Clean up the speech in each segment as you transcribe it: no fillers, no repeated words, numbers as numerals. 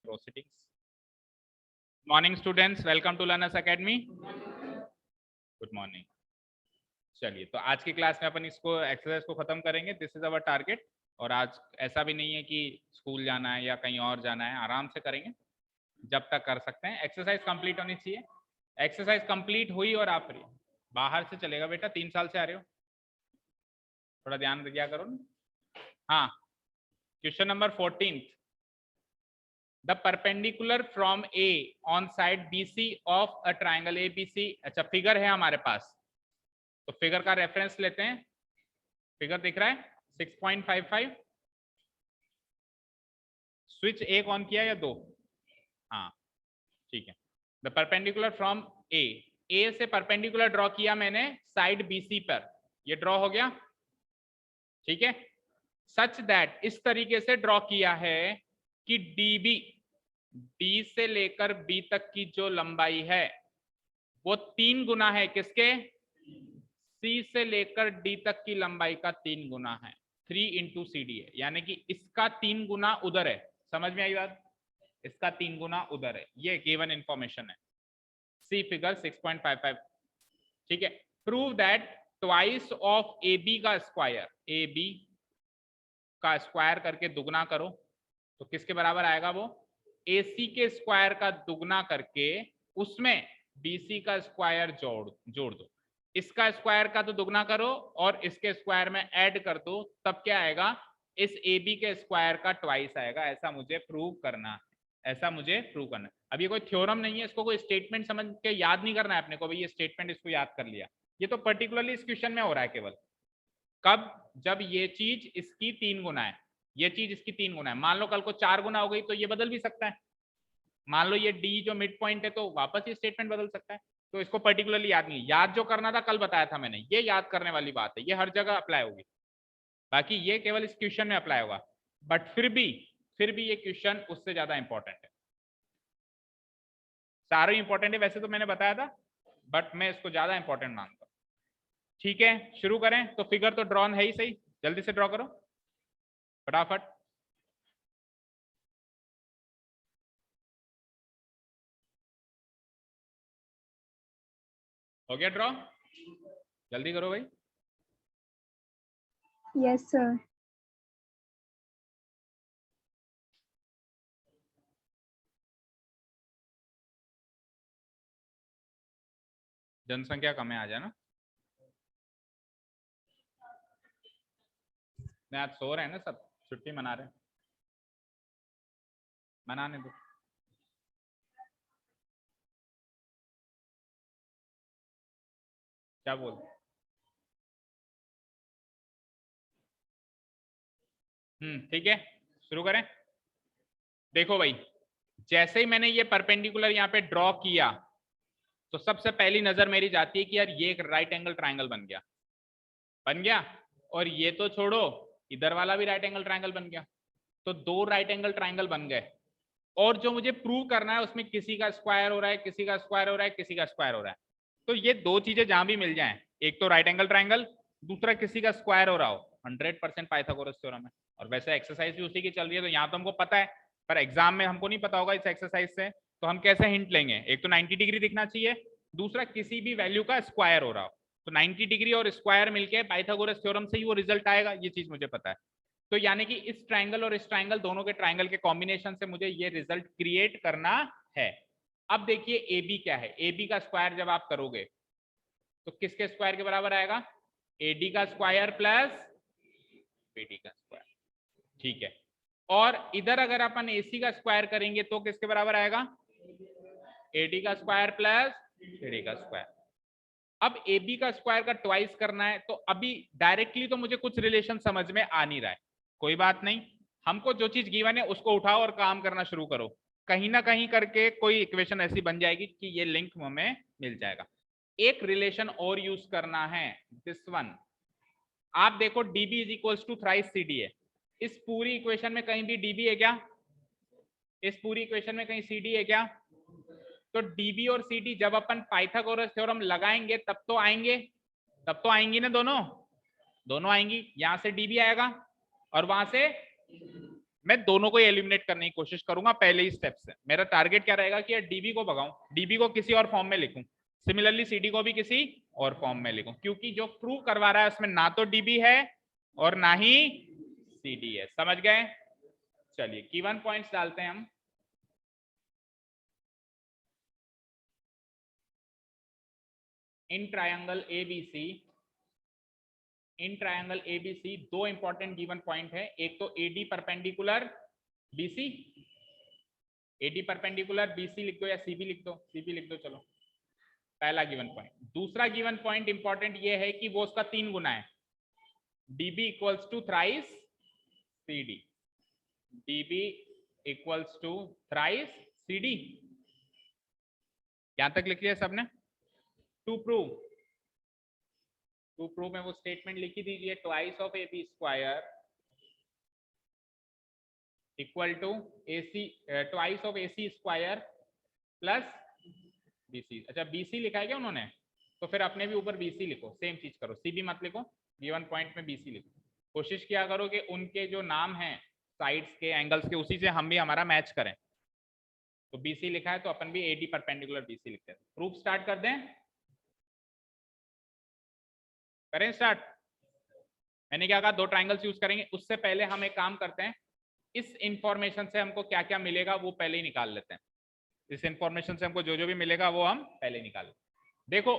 proceedings. Morning students, welcome to Learners Academy. Good morning. चलिए, तो आज की क्लास में अपन इसको एक्सरसाइज को खत्म करेंगे. This is our target. और आज ऐसा भी नहीं है कि स्कूल जाना है या कहीं और जाना है, आराम से करेंगे जब तक कर सकते हैं. एक्सरसाइज कंप्लीट होनी चाहिए. एक्सरसाइज कंप्लीट हुई और आप फ्री. बाहर से चलेगा बेटा, 3 साल से आ रहे हो, थोड़ा ध्यान दिया करो ना. हाँ, question number 14. The perpendicular from A on side BC of a triangle ABC. अच्छा, फिगर है हमारे पास, तो फिगर का रेफरेंस लेते हैं. फिगर दिख रहा है 6.55. स्विच एक ऑन किया या दो? हाँ, ठीक है. द परपेंडिकुलर फ्रॉम ए से परपेंडिकुलर ड्रॉ किया मैंने साइड BC पर. ये ड्रॉ हो गया, ठीक है. सच दैट, इस तरीके से ड्रॉ किया है कि DB, D से लेकर B तक की जो लंबाई है वो 3 गुना है किसके? C से लेकर D तक की लंबाई का 3 गुना है. 3 इंटू CD है, यानी कि इसका 3 गुना उधर है. समझ में आई बात? इसका 3 गुना उधर है. ये गिवन इंफॉर्मेशन है. सी फिगर 6.55. ठीक है. Prove that twice of AB का स्क्वायर, AB का स्क्वायर करके दुगना करो तो किसके बराबर आएगा? वो AC के स्क्वायर का दुगना करके उसमें BC का स्क्वायर जोड़ दो. इसका स्क्वायर का तो दुगना करो और इसके स्क्वायर में ऐड कर दो, तब क्या आएगा? इस AB के स्क्वायर का ट्वाइस आएगा. ऐसा मुझे प्रूव करना है. ऐसा मुझे प्रूव करना है. अब ये कोई थ्योरम नहीं है, इसको कोई स्टेटमेंट समझ के याद नहीं करना है अपने को, भाई ये स्टेटमेंट इसको याद कर लिया. ये तो पर्टिकुलरली इस क्वेश्चन में हो रहा है केवल. कब? जब ये चीज इसकी 3 गुना है, ये चीज इसकी 3 गुना है. मान लो कल को 4 गुना हो गई तो ये बदल भी सकता है. मान लो ये D जो मिड पॉइंट है तो वापस ये स्टेटमेंट बदल सकता है. तो इसको पर्टिकुलरली याद नहीं. याद जो करना था कल बताया था मैंने, ये याद करने वाली बात है. ये हर जगह अप्लाई होगी, बाकी ये केवल इस क्वेश्चन में अप्लाई होगा. बट फिर भी ये क्वेश्चन उससे ज्यादा इंपॉर्टेंट है. सारे इंपॉर्टेंट है वैसे तो मैंने बताया था, बट मैं इसको ज्यादा इंपॉर्टेंट मानता हूं. ठीक है, शुरू करें. तो फिगर तो ड्रॉन है ही सही, जल्दी से ड्रॉ करो फटाफट. हो गया ड्रॉ? जल्दी करो भाई. Yes sir. जनसंख्या कम है, आ जाना. नहीं, आज सो रहे हैं ना सब, छुट्टी मना रहे हैं. मनाने दो. क्या बोल? ठीक है, शुरू करें. देखो भाई, जैसे ही मैंने ये परपेंडिकुलर यहाँ पे ड्रॉ किया तो सबसे पहली नजर मेरी जाती है कि यार ये एक राइट एंगल ट्रायंगल बन गया. और ये तो छोड़ो, इधर वाला भी राइट एंगल ट्रायंगल बन गया. तो 2 राइट एंगल ट्रायंगल बन गए. और जो मुझे प्रूव करना है उसमें किसी का स्क्वायर हो रहा है, किसी का स्क्वायर हो रहा है, किसी का स्क्वायर हो रहा है. तो ये 2 चीजें जहां भी मिल जाएं, एक तो राइट एंगल ट्रायंगल, दूसरा किसी का स्क्वायर हो रहा हो, 100% पाइथागोरस थ्योरम है. और वैसे एक्सरसाइज भी उसी की चल रही है, तो यहाँ तो हमको पता है, पर एग्जाम में हमको नहीं पता होगा इस एक्सरसाइज से. तो हम कैसे हिंट लेंगे? एक तो 90 डिग्री दिखना चाहिए, दूसरा किसी भी वैल्यू का स्क्वायर हो रहा हो. तो 90 डिग्री और स्क्वायर मिलके पाइथागोरस थ्योरम से ही वो रिजल्ट आएगा, ये चीज मुझे पता है. तो यानी कि इस ट्रायंगल और इस ट्रायंगल, दोनों के ट्रायंगल के कॉम्बिनेशन से मुझे ये रिजल्ट क्रिएट करना है. अब देखिए AB क्या है. AB का स्क्वायर जब आप करोगे तो किसके स्क्वायर के बराबर आएगा? AD का स्क्वायर प्लस BD का स्क्वायर. ठीक है. और इधर अगर अपन AC का स्क्वायर करेंगे तो किसके बराबर आएगा? AD का स्क्वायर प्लस BD का स्क्वायर. अब AB का स्क्वायर का ट्वाइस करना है, तो अभी डायरेक्टली तो मुझे कुछ रिलेशन समझ में आ नहीं रहा है. कोई बात नहीं, हमको जो चीज गिवन है उसको उठाओ और काम करना शुरू करो. कहीं ना कहीं करके कोई इक्वेशन ऐसी बन जाएगी कि ये लिंक हमें मिल जाएगा. एक रिलेशन और यूज करना है, दिस वन. आप देखो DB is equals to thrice CD है. इस पूरी इक्वेशन में कहीं भी DB है क्या? इस पूरी इक्वेशन में कहीं CD है क्या? तो DB और CD जब अपन पाइथागोरस थ्योरम लगाएंगे तब तो आएंगी ना, दोनों आएंगी. यहां से DB आएगा और वहां से मैं दोनों को एलिमिनेट करने की कोशिश करूंगा पहले ही स्टेप से। मेरा टारगेट क्या रहेगा कि यार डीबी को भगाऊं, डीबी को किसी और फॉर्म में लिखूं, सिमिलरली सीडी को भी किसी और फॉर्म में लिखूं, क्योंकि जो प्रूव करवा रहा है उसमें ना तो डीबी है और ना ही सीडी है। समझ गए? चलिए की 1 पॉइंट्स डालते हैं हम। In triangle ABC, in triangle ABC दो इंपॉर्टेंट गिवन पॉइंट है। एक तो AD perpendicular BC, AD perpendicular BC लिख दो या सीबी लिख दो, सीबी लिख दो, चलो पहला गिवन पॉइंट। दूसरा गिवन पॉइंट इंपॉर्टेंट ये है कि वो उसका 3 गुना है, DB equals to thrice CD, DB equals to thrice CD. यहां तक लिख लिया सबने? टू प्रूव में वो स्टेटमेंट लिखी दीजिए, twice of A B square equal to AC, twice of AC square plus BC। अच्छा BC लिखा है क्या उन्होंने? तो फिर अपने भी ऊपर BC लिखो, सेम चीज करो, CB मत लिखो, गिवन पॉइंट में BC लिखो। कोशिश किया करो कि उनके जो नाम हैं साइड्स के, एंगल्स के, उसी से हम भी हमारा मैच करें। तो BC लिखा है तो अपन भी AD परपेंडिकुलर BC लिखते हैं। प्रूफ स्टार्ट कर दें? करें स्टार्ट? मैंने क्या कहा, दो ट्राइंगल्स यूज करेंगे। उससे पहले हम एक काम करते हैं, इस इंफॉर्मेशन से हमको क्या क्या मिलेगा वो पहले ही निकाल लेते हैं। इस इंफॉर्मेशन से हमको जो जो भी मिलेगा वो हम पहले निकाल लेते हैं। देखो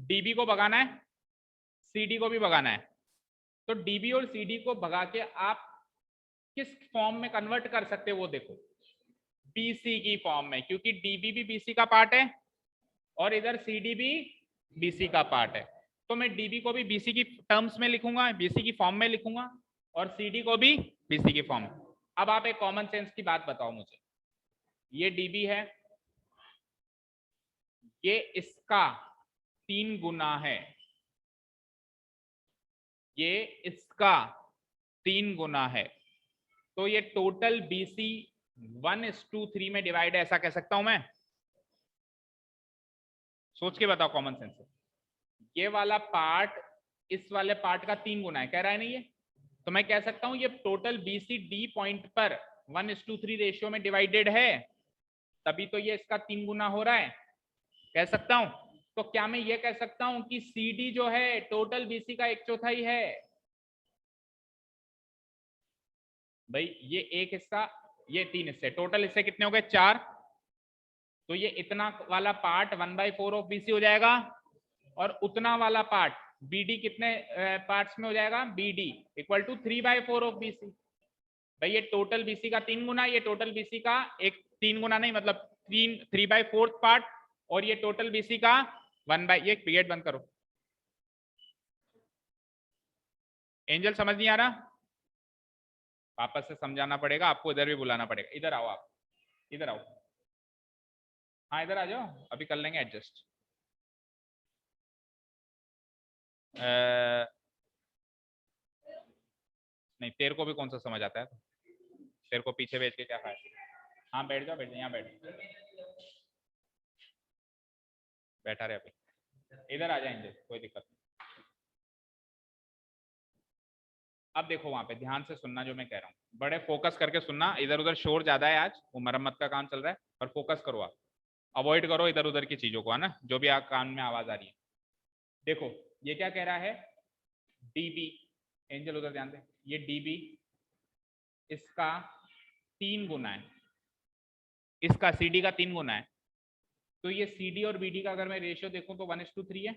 डीबी को भगाना है, सीडी को भी भगाना है, तो डीबी और सीडी को भगा के आप किस फॉर्म में कन्वर्ट कर सकते हो वो देखो, बीसी की फॉर्म में, क्योंकि डीबी भी बीसी का पार्ट है और इधर सीडी भी बीसी का पार्ट है। तो मैं डीबी को भी बीसी की टर्म्स में लिखूंगा, बीसी की फॉर्म में लिखूंगा, और सीडी को भी बीसी की फॉर्म में। अब आप एक कॉमन सेंस की बात बताओ मुझे, ये डीबी है, ये इसका 3 गुना है, ये इसका 3 गुना है, तो ये टोटल बीसी 1:3 में डिवाइड है, ऐसा कह सकता हूं मैं? सोच के बताओ कॉमन सेंस से। ये वाला पार्ट इस वाले पार्ट का 3 गुना है, कह रहा है नहीं ये? तो मैं कह सकता हूं ये टोटल बीसी डी पॉइंट पर 1:3 रेशियो में डिवाइडेड है, तभी तो ये इसका 3 गुना हो रहा है, कह सकता हूं। तो क्या मैं ये कह सकता हूं कि सीडी जो है टोटल बीसी का 1/4 है? भाई ये एक हिस्सा, ये 3 हिस्से, टोटल हिस्से कितने हो गए? 4। तो ये इतना वाला पार्ट 1/4 ऑफ बीसी हो जाएगा, और उतना वाला पार्ट बीडी कितने पार्ट्स में हो जाएगा? BD equal to 3/4 of BC. भाई ये टोटल बीसी का 3 गुना, ये टोटल बीसी का एक 3 गुना नहीं, मतलब 3/4 पार्ट, और ये टोटल बीसी का 1/, ये पीरियड बंद करो। एंजल समझ नहीं आ रहा? वापस से समझाना पड़ेगा आपको, इधर भी बुलाना पड़ेगा। इधर आओ, आप इधर आओ, हाँ इधर आ जाओ, अभी कर लेंगे एडजस्ट। नहीं तेरे को भी कौन सा समझ आता है, तेरे को पीछे भेज के क्या फायदा? हाँ बैठ जाओ, बैठ जाओ, यहाँ बैठ, बैठा रहे अभी, इधर आ जाएंगे, कोई दिक्कत नहीं। अब देखो वहां पे ध्यान से सुनना जो मैं कह रहा हूँ, बड़े फोकस करके सुनना, इधर उधर शोर ज्यादा है आज, वो मरम्मत का काम चल रहा है, और फोकस करो आप, अवॉइड करो इधर उधर की चीजों को, है ना, जो भी आप कान में आवाज आ रही है। देखो ये क्या कह रहा है, डीबी, एंजल उधर ध्यान दे, ये डीबी इसका 3 गुना है, इसका सीडी का 3 गुना है, तो ये सीडी और बीडी का अगर मैं रेशियो देखूं तो 1:3 है।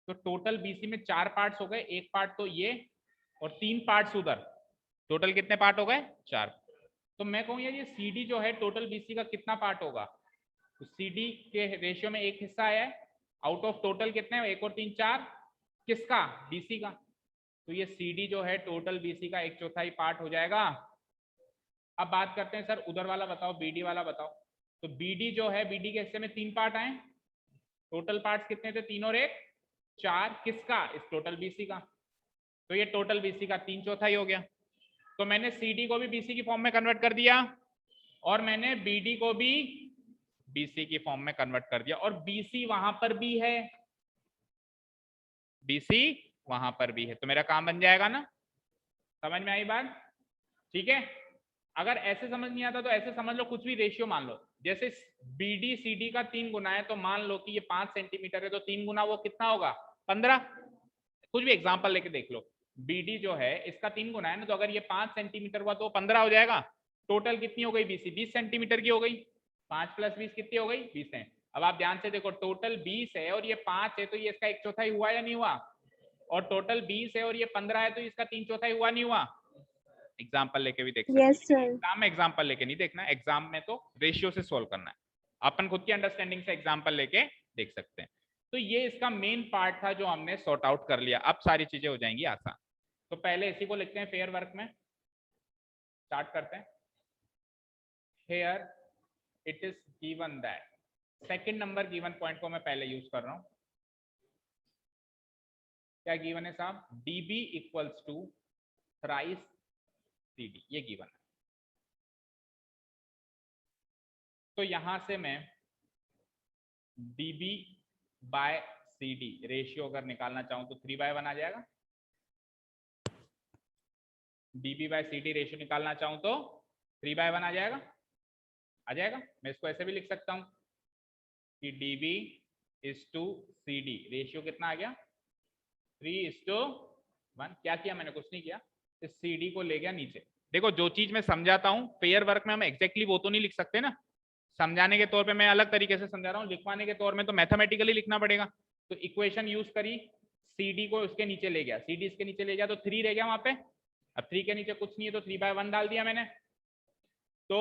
तो टोटल बीसी में 4 पार्ट्स हो गए, एक पार्ट तो ये और 3 पार्ट्स उधर, टोटल कितने पार्ट हो गए? 4। तो मैं कहूँ यार ये सीडी जो है टोटल बीसी का कितना पार्ट होगा? तो सीडी के रेशियो में एक हिस्सा है, आउट ऑफ टोटल कितने, 1 और 3 4, किसका? बीसी का। तो ये सीडी जो है टोटल बीसी का 1/4 पार्ट हो जाएगा। अब बात करते हैं सर उधर वाला बताओ, बीडी वाला बताओ। तो बीडी जो है, बीडी के हिस्से में 3 पार्ट आए, टोटल पार्ट्स कितने थे? 3 और 1 4, किसका? इस टोटल बीसी का। तो ये टोटल बीसी का 3/4 हो गया। तो मैंने सीडी को भी बीसी की फॉर्म में कन्वर्ट कर दिया, और मैंने बीडी को भी बीसी की फॉर्म में कन्वर्ट कर दिया, और बीसी वहां पर भी है, बीसी वहां पर भी है, तो मेरा काम बन जाएगा ना? समझ में आई बात? ठीक है। अगर ऐसे समझ नहीं आता तो ऐसे समझ लो, कुछ भी रेशियो मान लो, जैसे BD CD का 3 गुना है, तो मान लो कि ये 5 सेंटीमीटर है, तो 3 गुना वो कितना होगा, 15। कुछ भी एग्जांपल लेके देख लो, BD जो है इसका 3 गुना है ना, तो अगर ये 5 सेंटीमीटर हुआ तो 15 हो जाएगा। टोटल कितनी हो गई BC, 20 सेंटीमीटर की हो गई। 5 + 20 कितनी हो गई, 20 है। अब आप ध्यान से देखो, टोटल 20 है और ये 5 है, तो ये इसका 1/4 हुआ या नहीं हुआ, और टोटल 20 है और ये 15 है, तो इसका 3/4 हुआ नहीं हुआ। एग्जाम्पल लेके भी देख सकते यस हैं, सर। एग्जाम में एग्जाम्पल लेके नहीं देखना, एग्जाम में तो रेशियो से सोल्व करना है, अपन खुद की अंडरस्टैंडिंग से एग्जाम्पल लेके देख सकते हैं। तो ये इसका मेन पार्ट था जो हमने सॉर्ट आउट कर लिया, अब सारी चीजें हो जाएंगी आसान। तो पहले इसी को लिखते हैं, फेयर वर्क में स्टार्ट करते हैं। Here it is given that, second number given point को मैं पहले यूज कर रहा हूं। क्या गिवन है साहब, DB equals to thrice CD, ये गिवन है। तो यहां से मैं DB बाय CD रेशियो अगर निकालना चाहूं तो 3/1 आ जाएगा। DB बाय CD रेशियो निकालना चाहूं तो 3/1 आ जाएगा, मैं इसको ऐसे भी लिख सकता हूं कि DB is to CD ratio कितना आ गया, 3:1। क्या किया मैंने, कुछ नहीं किया, इस CD को ले गया नीचे। देखो जो चीज मैं समझाता हूं पेयर वर्क में हम एग्जैक्टली वो तो नहीं लिख सकते ना, समझाने के तौर पे मैं अलग तरीके से समझा रहा हूँ, लिखवाने के तौर में तो मैथमेटिकली लिखना पड़ेगा। तो इक्वेशन यूज करी, CD को उसके नीचे ले गया, CD इसके नीचे ले गया, तो 3 रह गया वहां पे। अब 3 के नीचे कुछ नहीं है, तो 3/1 डाल दिया मैंने। तो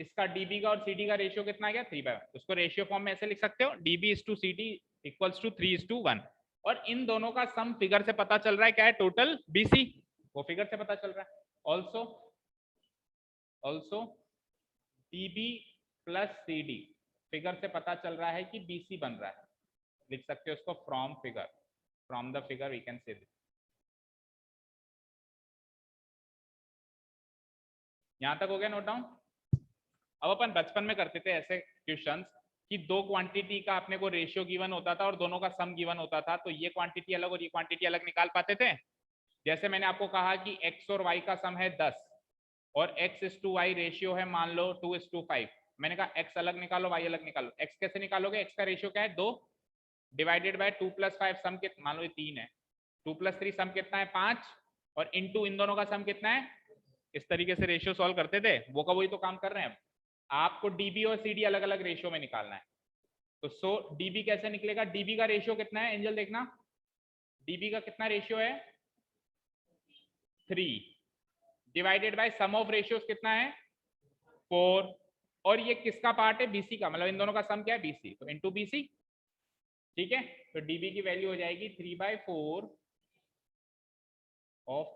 इसका DB का और CD का रेशियो कितना आ गया, 3/1। उसको रेशियो फॉर्म में ऐसे लिख सकते हो, DB is to CD equals to 3:1। और इन दोनों का सम फिगर से पता चल रहा है, क्या है, टोटल BC, वो फिगर से पता चल रहा है। Also DB plus CD figure से पता चल रहा है कि BC बन रहा है, लिख सकते हो उसको from the figure we can say this. यहां तक हो गया नोट डाउन। अब अपन बचपन में करते थे ऐसे क्वेश्चंस कि दो क्वांटिटी का अपने को रेशियो गिवन होता था और दोनों का सम गिवन होता था, तो ये क्वांटिटी अलग और ये क्वांटिटी अलग निकाल पाते थे। जैसे मैंने आपको कहा कि x और y का सम है 10 और x:y रेशियो है मान लो 2:5। मैंने कहा x अलग निकालो y अलग निकालो। x कैसे निकालोगे, x का रेशियो क्या है 2 डिवाइडेड बाय 2 + 5 सम कितना, मान लो ये 3 है, 2 + 3 सम कितना है 5, और इनटू इन दोनों का सम कितना है। इस तरीके से रेशियो सॉल्व करते थे, वो का वही तो काम कर रहे हैं। आपको DB और CD अलग अलग रेशियो में निकालना है। तो DB कैसे निकलेगा, DB का रेशियो कितना है एंजल, देखना DB का कितना रेशियो है 3 divided by sum of ratios कितना है 4, और ये किसका पार्ट है BC का, मतलब इन दोनों का सम क्या है BC, तो इनटू BC। ठीक है, तो DB की वैल्यू हो जाएगी 3/4 ऑफ,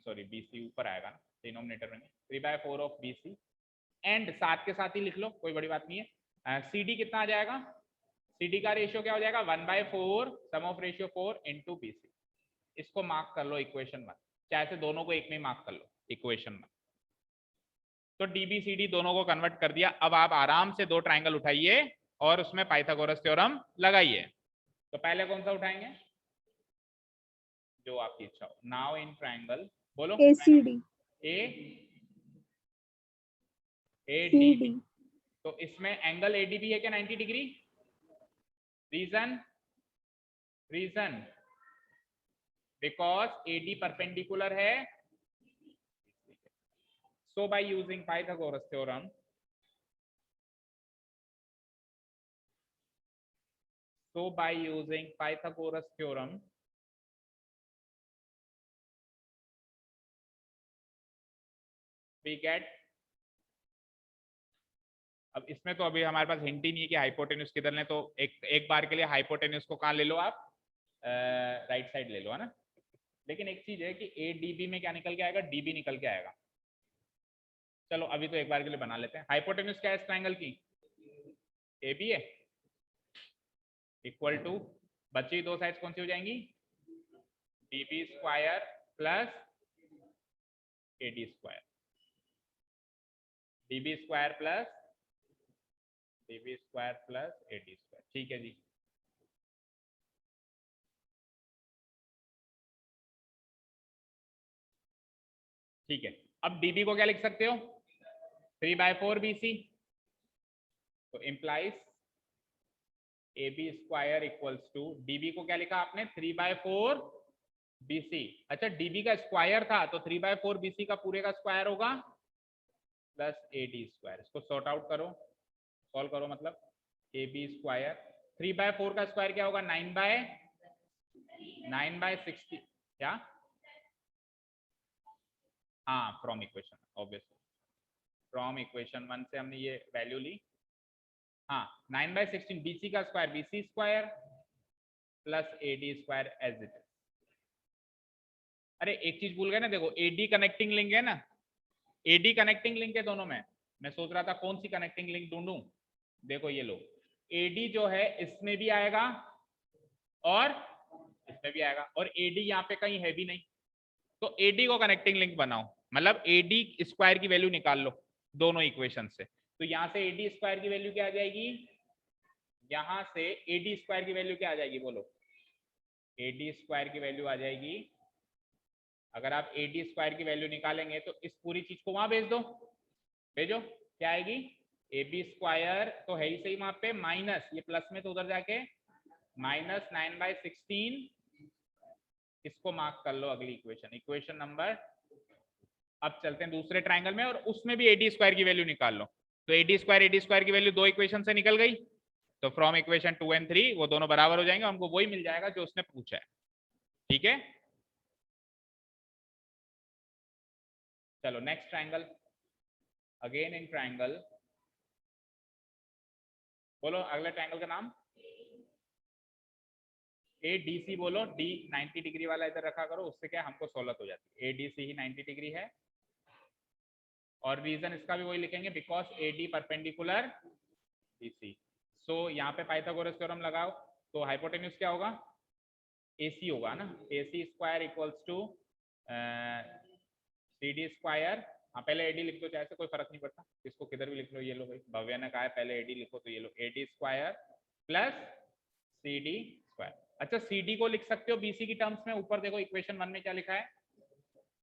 सॉरी BC ऊपर आएगा ना डिनोमिनेटर में, 3/4 ऑफ BC। एंड साथ के साथ ही लिख लो, कोई बड़ी बात नहीं है। CD कितना आ जाएगा, CD का रेशियो क्या हो जाएगा 1/4 सम ऑफ रेशियो 4 इनटू BC। इसको मार्क कर लो इक्वेशन 1, चाहे से दोनों को एक में मार्क कर लो इक्वेशन 1। तो DB CD दोनों को कन्वर्ट कर दिया। अब आप आराम से दो ट्राइंगल उठाइए और उसमें पाइथागोरस थ्योरम लगाइए। तो पहले कौन सा उठाएंगे, जो आपकी इच्छा हो। नाउ इन ट्राइंगल, बोलो ACD ADB। CD तो इसमें एंगल ADB है क्या 90 degree, reason because AD perpendicular है। So by using Pythagoras theorem, we get, अब इसमें तो अभी हमारे पास हिंट ही नहीं है कि हाइपोटेन्यूज किधर लें, तो एक बार के लिए हाइपोटेन्यूज को कहाँ ले लो आप, राइट साइड ले लो, है ना। लेकिन एक चीज है कि ADB में क्या निकल के आएगा, DB निकल के आएगा। चलो अभी तो एक बार के लिए बना लेते हैं। हाइपोटेन्यूज क्या है इस ट्रायंगल की, AB है, इक्वल टू, बची दो साइड्स कौन सी हो जाएंगी, DB² plus AD², DB² plus AD²। ठीक है जी। ठीक है, अब डीबी को क्या लिख सकते हो, 3/4 BC, तो implies AB square equals to, DB को क्या लिखा आपने, 3/4 BC। अच्छा डीबी का स्क्वायर था तो 3/4 BC का पूरे का स्क्वायर होगा प्लस AD स्क्वायर। इसको सॉर्ट आउट करो, सॉल्व करो, मतलब AB स्क्वायर 3/4 का स्क्वायर क्या होगा, 9/60 क्या, हाँ from equation, obviously from equation 1 से हमने ये वैल्यू ली, हाँ 9/16 BC का square BC square plus AD square as it is. अरे एक चीज भूल गए ना, देखो AD कनेक्टिंग लिंक है ना, AD कनेक्टिंग लिंक है दोनों में, मैं सोच रहा था कौन सी कनेक्टिंग लिंक ढूंढूं, देखो ये लो AD जो है इसमें भी आएगा और इसमें भी आएगा, और AD यहाँ पे कहीं है भी नहीं, तो AD को कनेक्टिंग लिंक बनाओ, मतलब AD स्क्वायर की वैल्यू निकाल लो दोनों इक्वेशन से, तो यहाँ से AD स्क्वायर की वैल्यू क्या आ जाएगी, यहाँ से AD स्क्वायर की वैल्यू क्या आ जाएगी, बोलो AD स्क्वायर की वैल्यू आ जाएगी, अगर आप AD स्क्वायर की वैल्यू निकालेंगे तो इस पूरी चीज को वहां भेज दो, भेजो क्या आएगी, AB स्क्वायर तो है ही सही वहां पे, माइनस ये प्लस में तो उधर जाके माइनस 9/16, इसको मार्क कर लो अगली इक्वेशन, इक्वेशन नंबर। अब चलते हैं दूसरे ट्रायंगल में और उसमें भी AD स्क्वायर की वैल्यू निकाल लो, तो AD स्क्वायर की वैल्यू दो इक्वेशन से निकल गई, तो फ्रॉम इक्वेशन 2 और 3 वो दोनों बराबर हो जाएंगे, हमको वही मिल जाएगा जो उसने पूछा है, ठीक है। चलो next triangle, again in triangle, बोलो अगला ट्रायंगल का नाम, ADC बोलो, D 90 डिग्री वाला इधर रखा करो, उससे क्या हमको सहूलत हो जाती है, ADC ही 90 डिग्री है, और रीजन इसका भी वही लिखेंगे बिकॉज AD परपेंडिकुलर BC। सो यहाँ पे पाइथागोरस थ्योरम लगाओ, तो हाइपोटेन्यूज क्या होगा, AC होगा ना, AC square equals to CD square, हाँ पहले AD लिख दो, चाहे से कोई फर्क नहीं पड़ता, इसको किधर भी लिख लो, ये लो भाई भव्या ने कहा है पहले AD लिखो, तो ये लो AD square plus CD square. अच्छा CD को लिख सकते हो BC की टर्म्स में, ऊपर देखो इक्वेशन 1 में क्या लिखा है,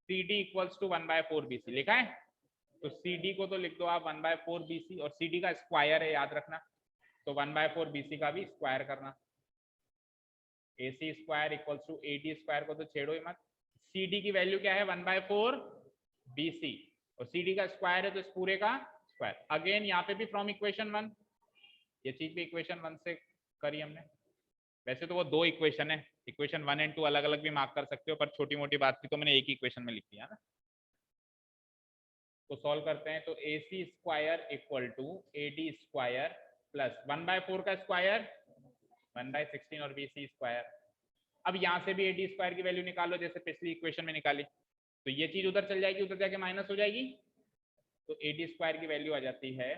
CD इक्वल्स टू 1/4 BC लिखा है, तो CD को तो लिख दो आप 1/4 BC, और CD का स्क्वायर है याद रखना, तो 1/4 BC का भी स्क्वायर करना, AC square equals to AD square को तो छेड़ो ही मत, CD की वैल्यू क्या है 1/4 BC, और CD का स्क्वायर है तो इस पूरे का स्क्वायर, अगेन यहाँ पे भी फ्रॉम इक्वेशन 1, ये चीज भी इक्वेशन 1 से करी हमने, वैसे तो वो दो इक्वेशन है, इक्वेशन 1 और 2 अलग अलग भी मार्क कर सकते हो, पर छोटी मोटी बात थी तो मैंने एक ही इक्वेशन में लिख दिया ना। तो सॉल्व करते हैं, तो AC square equal to AD square plus 1/4 का स्क्वायर 1/16 और BC स्क्वायर। अब यहाँ से भी AD स्क्वायर की वैल्यू निकालो जैसे पिछली इक्वेशन में निकाली, तो ये चीज उधर चल जाएगी, उधर जाके माइनस हो जाएगी, तो AD स्क्वायर की वैल्यू आ जाती है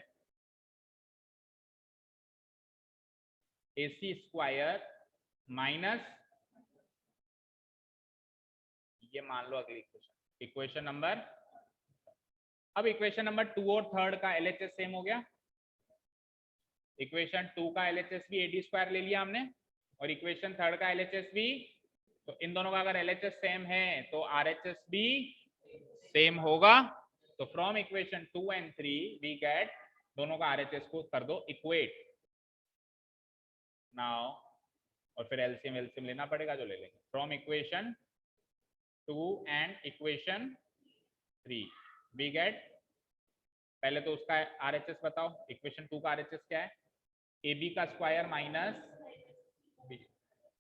AC स्क्वायर माइनस, ये मान लो अगली इक्वेशन, इक्वेशन नंबर, अब इक्वेशन नंबर 2 और 3 का LHS सेम हो गया, इक्वेशन 2 का LHS भी AD स्क्वायर ले लिया हमने, और इक्वेशन 3 का LHS भी, तो इन दोनों का अगर LHS सेम है तो RHS भी सेम होगा, तो फ्रॉम इक्वेशन 2 और 3 वी गेट, दोनों का RHS को कर दो इक्वेट नाउ, और फिर एलसीएम लेना पड़ेगा जो ले लेंगे, from equation 2 and equation 3 we get, पहले तो उसका RHS बताओ, इक्वेशन 2 का RHS क्या है, AB का स्क्वायर माइनस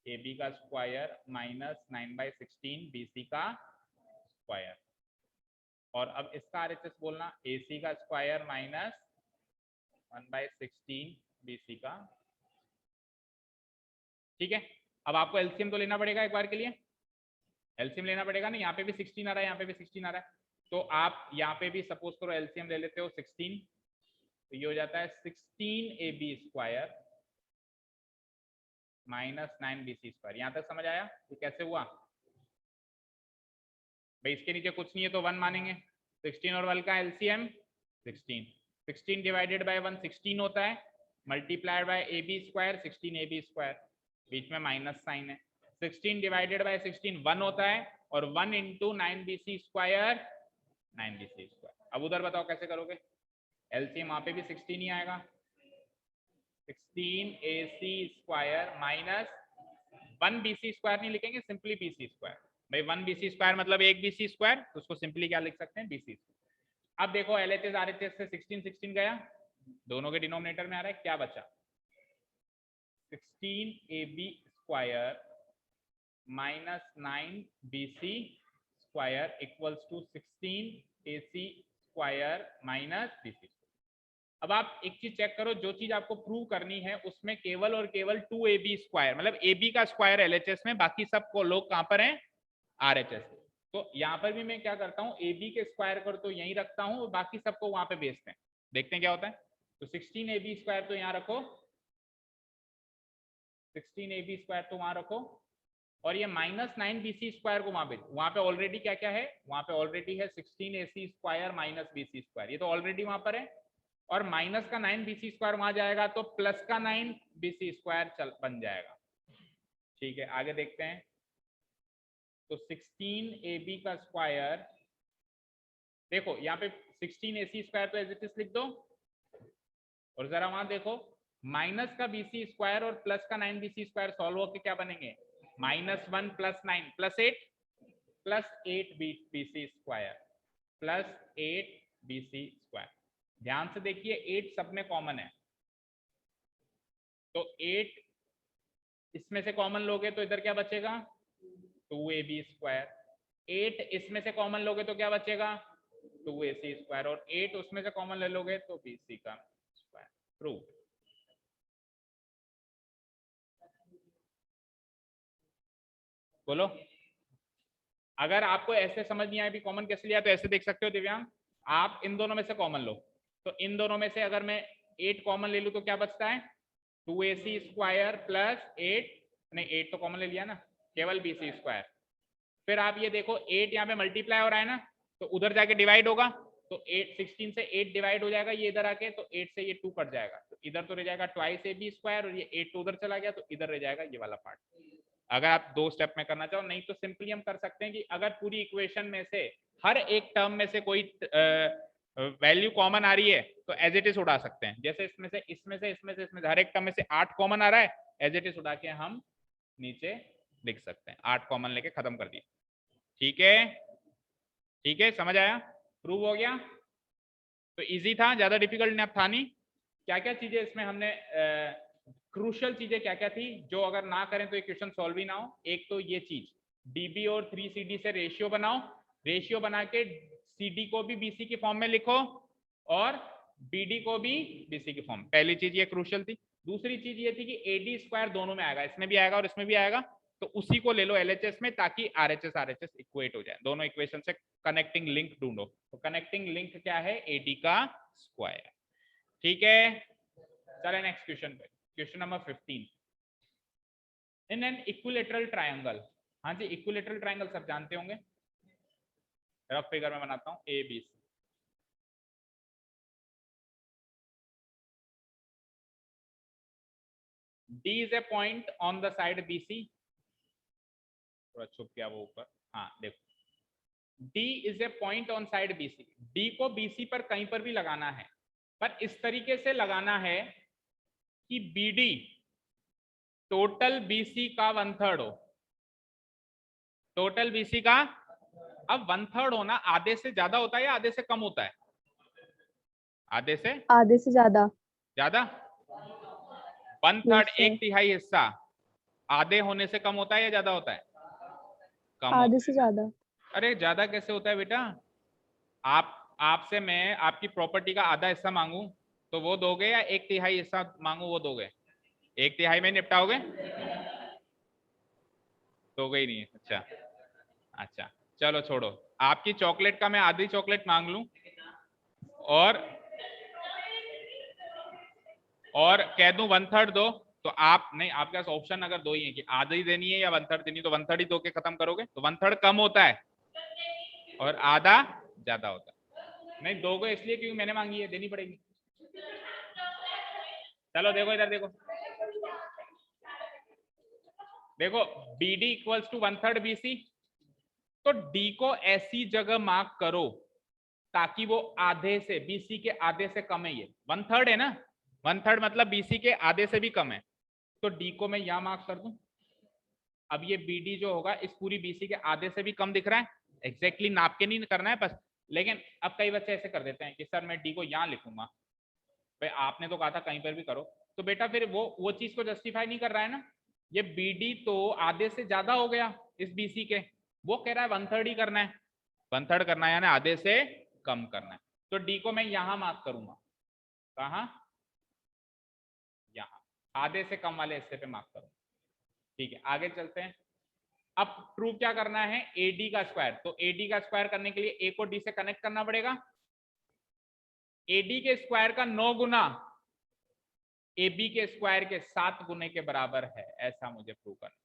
AB का स्क्वायर माइनस 9/16 BC का स्क्वायर, और अब इसका RHS बोलना AC का स्क्वायर माइनस 1/16 BC का, ठीक है। अब आपको एलसीएम तो लेना पड़ेगा एक बार के लिए, एलसीएम लेना पड़ेगा ना, यहाँ पे भी 16 आ रहा है, यहाँ पे भी 16 आ रहा है, तो आप यहाँ पे भी सपोज करो एलसीएम ले लेते हो 16, तो ये हो जाता है 16 AB square minus 9 BC square. यहाँ तक समझ आया ये कैसे हुआ भाई, इसके नीचे कुछ नहीं है तो 1 मानेंगे, 16 और 1 का एलसीएम 16, 16 डिवाइडेड बाय 1 16 होता है, multiplied by AB square 16 AB square, बीच में माइनस साइन है, 16 डिवाइडेड बाय 16 1 होता है, और 1 into 9 BC square 9 BC square. अब उधर बताओ कैसे करोगे, एलसीएम वहां पे भी 16 ही आएगा, 16 AC square minus 1 BC square नहीं लिखेंगे, सिंपली BC स्क्वायर। भाई 1 BC स्क्वायर मतलब 1 BC स्क्वायर, तो उसको सिंपली क्या लिख सकते हैं, BC। अब देखो LHS RHS से 16 गया, दोनों के डिनोमिनेटर में आ रहा है, क्या बचा 16 AB square minus 9 BC square equals to 16 AC square minus BC। अब आप एक चीज चेक करो, जो चीज आपको प्रूव करनी है उसमें केवल और केवल 2AB स्क्वायर, मतलब AB का स्क्वायर LHS में, बाकी सब को लोग कहां पर हैं, RHS। तो यहाँ पर भी मैं क्या करता हूँ, AB के स्क्वायर कर तो यहीं रखता हूँ और बाकी सबको वहां पे भेजते हैं, देखते हैं क्या होता है। तो 16AB स्क्वायर तो यहाँ रखो, 16AB स्क्वायर तो वहां रखो, और ये माइनस 9 BC स्क्वायर को वहां भेजो। वहां पे ऑलरेडी क्या क्या है, वहां पे ऑलरेडी है 16 AC square minus BC square, ये तो ऑलरेडी वहां पर है, और माइनस का 9 BC स्क्वायर वहां जाएगा तो प्लस का 9 BC स्क्वायर चल बन जाएगा। ठीक है, आगे देखते हैं। तो 16 AB का स्क्वायर, देखो यहाँ पे 16 AC स्क्वायर तो एज इट इज लिख दो, और जरा वहां देखो माइनस का BC स्क्वायर और प्लस का 9 BC स्क्वायर सॉल्व होकर क्या बनेंगे, -1 + 9 + 8 BC square plus 8 BC square. ध्यान से देखिए 8 सब में कॉमन है, तो 8 इसमें से कॉमन लोगे तो इधर क्या बचेगा, 2AB स्क्वायर। 8 इसमें से कॉमन लोगे तो क्या बचेगा, 2AC स्क्वायर, और 8 उसमें से कॉमन ले लोगे तो BC का स्क्वायर। प्रूव। बोलो, अगर आपको ऐसे समझ नहीं आया भी कॉमन कैसे लिया, तो ऐसे देख सकते हो दिव्यांग, आप इन दोनों में से कॉमन लो, तो इन दोनों में से अगर मैं 8 कॉमन ले लूं तो क्या बचता है, 2AC स्क्वायर प्लस 8, नहीं 8 तो कॉमन ले लिया ना, केवल BC स्क्वायर। फिर आप ये देखो 8 यहाँ पे मल्टीप्लाई हो रहा है ना, तो उधर जाके डिवाइड होगा, तो 8 16 से 8 डिवाइड हो जाएगा, ये इधर आके, तो 8 से ये 2 कट जाएगा, तो इधर तो रह जाएगा 2AB स्क्वायर, और ये 8 तो उधर चला गया, तो इधर रह जाएगा ये वाला पार्ट। अगर आप 2 स्टेप में करना चाहो, नहीं तो सिंपली हम कर सकते हैं कि अगर पूरी इक्वेशन में से हर एक टर्म में से कोई वैल्यू कॉमन आ रही है तो एज इट इज उड़ा सकते हैं, जैसे इसमें से इसमें से इसमें से इसमें से हर एक टर्म में से 8 कॉमन आ रहा है, एज इट इज उड़ा के हम नीचे लिख सकते हैं, 8 कॉमन लेके खत्म कर दिया। ठीक है, ठीक है, समझ आया, प्रूव हो गया। तो इजी था, ज्यादा डिफिकल्ट था नहीं। क्या क्या चीजें इसमें हमने क्रूशियल चीजें क्या क्या थी जो अगर ना करें तो इक्वेशन सॉल्व ही ना हो। एक तो ये चीज DB और 3CD से रेशियो बनाओ, रेशियो बना के CD को भी BC की फॉर्म में लिखो और BD को भी BC की फॉर्म। पहली चीज ये क्रूशियल थी। दूसरी चीज ये थी कि AD स्क्वायर दोनों में आएगा, इसमें भी आएगा और इसमें भी आएगा, तो उसी को ले लो LHS में ताकि RHS RHS इक्वेट हो जाए। दोनों इक्वेशन से कनेक्टिंग लिंक ढूंढो, तो कनेक्टिंग लिंक क्या है, AD का स्क्वायर। ठीक है, चले नेक्स्ट क्वेश्चन पे, question number 15। In an equilateral triangle, हाँ जी इक्विलेटरल ट्रायंगल सब जानते होंगे, रफ फिगर में बनाता हूं ABC। D is a point on the side BC, थोड़ा छुप गया वो ऊपर, हाँ देखो D is a point on side BC, D को BC पर कहीं पर भी लगाना है, पर इस तरीके से लगाना है कि BD टोटल BC का 1/3 हो, टोटल BC का। अब 1/3 होना आधे से ज्यादा होता है या आधे से कम होता है, आधे से ज्यादा। 1/3 yes, एक तिहाई हिस्सा आधे होने से कम होता है या ज्यादा होता है, कम आधे होता से है। ज्यादा। अरे ज्यादा कैसे होता है बेटा, आपसे मैं आपकी प्रॉपर्टी का आधा हिस्सा मांगू तो वो दोगे, या एक तिहाई हिस्सा मांगू वो दोगे, एक तिहाई में निपटाओगे, दोगे ही नहीं। अच्छा अच्छा, चलो छोड़ो, आपकी चॉकलेट का मैं आधी चॉकलेट मांग लूं और कह दूं 1/3 दो, तो आप नहीं, आपके पास ऑप्शन अगर दो ही है कि आधी देनी है या 1/3 देनी, तो 1/3 ही दो के खत्म करोगे, तो 1/3 कम होता है और आधा ज्यादा होता है। नहीं दोगे इसलिए क्योंकि मैंने मांगी है, देनी पड़ेगी। चलो देखो इधर देखो, देखो BD इक्वल्स टू 1/3 BC, तो D को ऐसी जगह मार्क करो ताकि वो आधे से, बीसी के आधे से कम है, ये 1/3 है ना, 1/3 मतलब बीसी के आधे से भी कम है, तो डी को मैं यहां मार्क कर दूं। अब ये बीडी जो होगा इस पूरी बीसी के आधे से भी कम दिख रहा है, एग्जैक्टली नाप के नहीं करना है बस। लेकिन अब कई बच्चे ऐसे कर देते हैं कि सर मैं डी को यहां लिखूंगा, भाई आपने तो कहा था कहीं पर भी करो, तो बेटा फिर वो चीज को जस्टिफाई नहीं कर रहा है ना। ये बीडी तो आधे से ज्यादा हो गया इस बीसी के, वो कह रहा है 1/3 ही करना है, 1/3 करना है यानी आधे से कम करना है, तो डी को मैं यहां मार्क करूंगा, कहा, यहां आधे से कम वाले हिस्से पे मार्क करूंगा। ठीक है, आगे चलते हैं। अब प्रूव क्या करना है, एडी का स्क्वायर, तो एडी का स्क्वायर करने के लिए ए को डी से कनेक्ट करना पड़ेगा। एडी के स्क्वायर का 9 गुना एबी के स्क्वायर के 7 गुने के बराबर है, ऐसा मुझे प्रूव करना।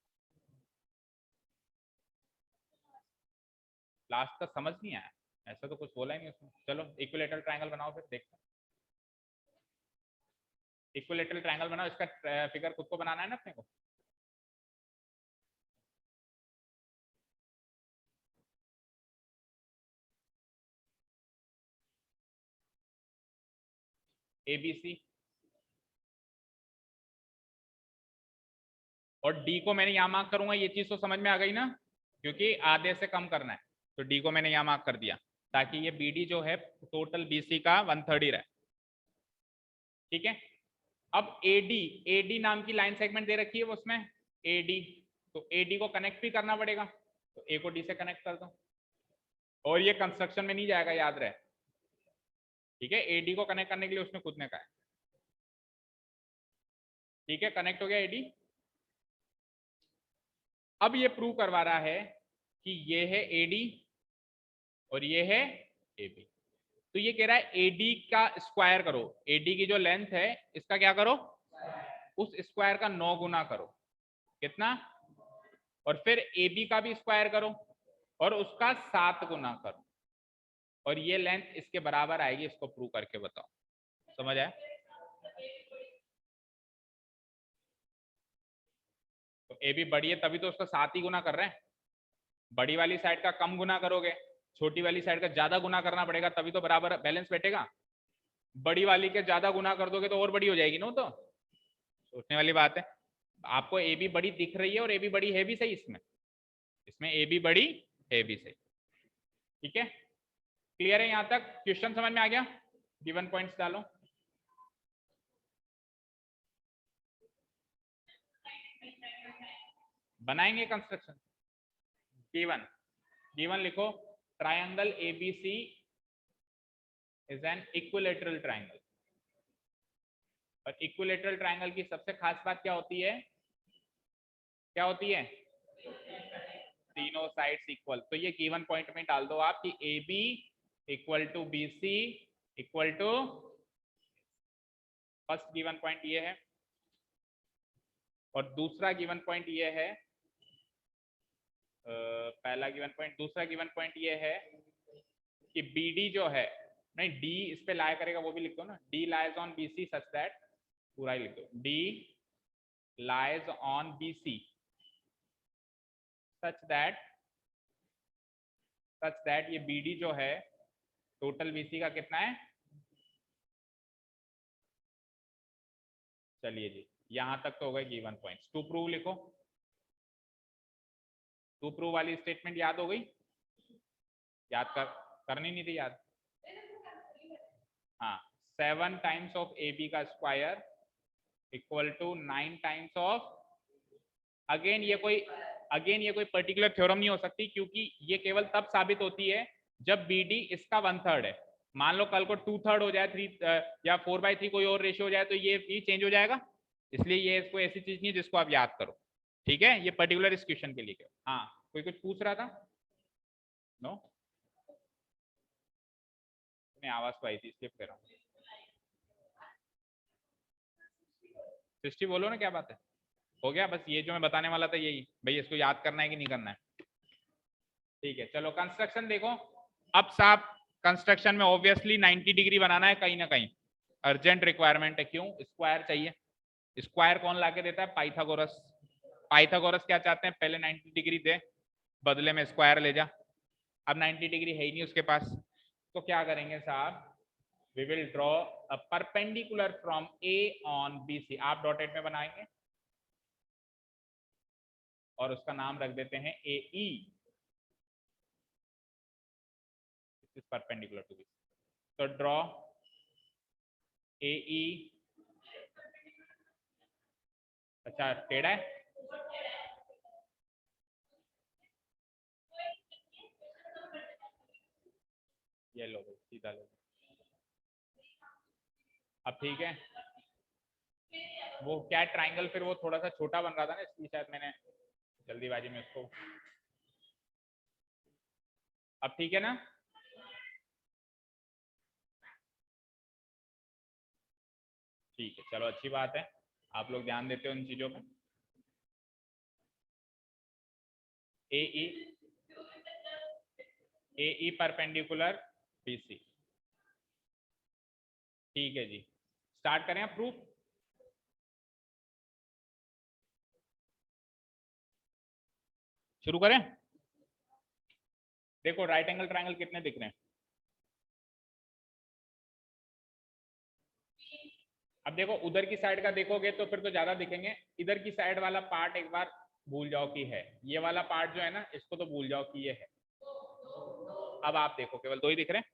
लास्ट तक समझ नहीं आया, ऐसा तो कुछ बोला ही नहीं उसमें। चलो इक्विलेटरल ट्रायंगल बनाओ फिर देखते हैं। इक्विलेटरल ट्रायंगल बनाओ, इसका फिगर खुद को बनाना है ना अपने को। ABC और डी को मैंने यहां मार्क करूंगा, ये चीज तो समझ में आ गई ना, क्योंकि आधे से कम करना है, तो डी को मैंने यहां मार्क कर दिया ताकि ये बीडी जो है टोटल बीसी का 1/3 ही रहे। ठीक है, अब एडी, एडी नाम की लाइन सेगमेंट दे रखी है वो, उसमें एडी, तो एडी को कनेक्ट भी करना पड़ेगा, तो ए को डी से कनेक्ट कर दो, और ये कंस्ट्रक्शन में नहीं जाएगा, याद रहे। ठीक है, एडी को कनेक्ट करने के लिए उसने खुद ने कहा है। ठीक है, कनेक्ट हो गया एडी। अब ये प्रूव करवा रहा है कि ये है एडी और ये है एबी, तो ये कह रहा है एडी का स्क्वायर करो, एडी की जो लेंथ है इसका क्या करो, उस स्क्वायर का 9 गुना करो, कितना, और फिर एबी का भी स्क्वायर करो और उसका 7 गुना करो, और ये लेंथ इसके बराबर आएगी, इसको प्रूव करके बताओ। समझ आया? तो एबी बड़ी है तभी तो उसका 7 ही गुना कर रहे हैं, बड़ी वाली साइड का कम गुना करोगे, छोटी वाली साइड का ज्यादा गुना करना पड़ेगा, तभी तो बराबर बैलेंस बैठेगा। बड़ी वाली के ज्यादा गुना कर दोगे तो और बड़ी हो जाएगी ना, तो सोचने वाली बात है। आपको ए बी बड़ी दिख रही है और ए बी बड़ी है भी सही, इसमें इसमें ए बी बड़ी है भी सही। ठीक है, क्लियर है यहां तक? क्वेश्चन समझ में आ गया? गिवन पॉइंट्स डालो। बनाएंगे कंस्ट्रक्शन। गिवन, गिवन लिखो, triangle ABC is an equilateral triangle. और इक्विलेटरल ट्रायंगल की सबसे खास बात क्या होती है, क्या होती है? तीनों साइड्स इक्वल। तो ये गिवन पॉइंट में डाल दो आप कि A B equal to B C equal to, first given point ये है, और दूसरा गिवन पॉइंट ये है, पहला गिवन पॉइंट, दूसरा गिवन पॉइंट ये है कि बी डी जो है, नहीं डी इस पे लाया करेगा, वो भी लिख दो ना, D lies on B C such that, पूरा ही लिख दो, D lies on B C such that ये बी डी जो है टोटल बी सी का कितना है, चलिए जी यहां तक तो हो गए गिवन पॉइंट्स। टू प्रूव लिखो, टू प्रूव वाली स्टेटमेंट याद हो गई? याद करनी नहीं थी याद? हाँ, 7 टाइम्स ऑफ ए बी का square equal to 9 times of, again ये कोई पर्टिकुलर थ्योरम नहीं हो सकती, क्योंकि ये केवल तब साबित होती है जब बी डी इसका 1/3 है। मान लो कल को 2/3 हो जाए, 3 या 4/3 कोई और रेशियो हो जाए, तो ये चेंज हो जाएगा, इसलिए ये इसको ऐसी चीज नहीं है जिसको आप याद करो। ठीक है, ये पर्टिकुलर इस क्वेश्चन के लिए। हाँ, कोई कुछ पूछ रहा था? नो, आवाज तो आई थी इसलिए कह रहा हूँ। सृष्टि बोलो ना, क्या बात है? हो गया बस, ये जो मैं बताने वाला था यही, भाई इसको याद करना है कि नहीं करना है। ठीक है, चलो कंस्ट्रक्शन देखो। अब साहब कंस्ट्रक्शन में ऑब्वियसली 90 डिग्री बनाना है, कहीं ना कहीं अर्जेंट रिक्वायरमेंट है। क्यों? स्क्वायर चाहिए। स्क्वायर कौन लाके देता है? पाइथागोरस। पाइथागोरस क्या चाहते हैं? पहले 90 डिग्री दे, बदले में स्क्वायर ले जा। अब 90 डिग्री है ही नहीं उसके पास, तो क्या करेंगे साहब, we will draw a perpendicular from A on B C. आप डॉटेड में बनाएंगे और उसका नाम रख देते हैं ए ई, इज परपेंडिकुलर टू बी। तो ड्रॉ ए ई, अच्छा टेढ़ा है, ये लो सीधा लो। अब ठीक है, वो क्या ट्राइंगल फिर वो थोड़ा सा छोटा बन रहा था ना, इसलिए शायद मैंने जल्दीबाजी में उसको। अब ठीक है ना, ठीक है चलो अच्छी बात है, आप लोग ध्यान देते हो इन चीजों पे। ए ई परपेंडिकुलर बी सी, ठीक है जी, स्टार्ट करें आप प्रूफ। शुरू करें। देखो राइट एंगल ट्रायंगल कितने दिख रहे हैं। अब देखो उधर की साइड का देखोगे तो फिर तो ज्यादा दिखेंगे, इधर की साइड वाला पार्ट एक बार भूल जाओ कि है, ये वाला पार्ट जो है ना इसको तो भूल जाओ कि ये है। अब आप देखो केवल दो ही दिख रहे हैं।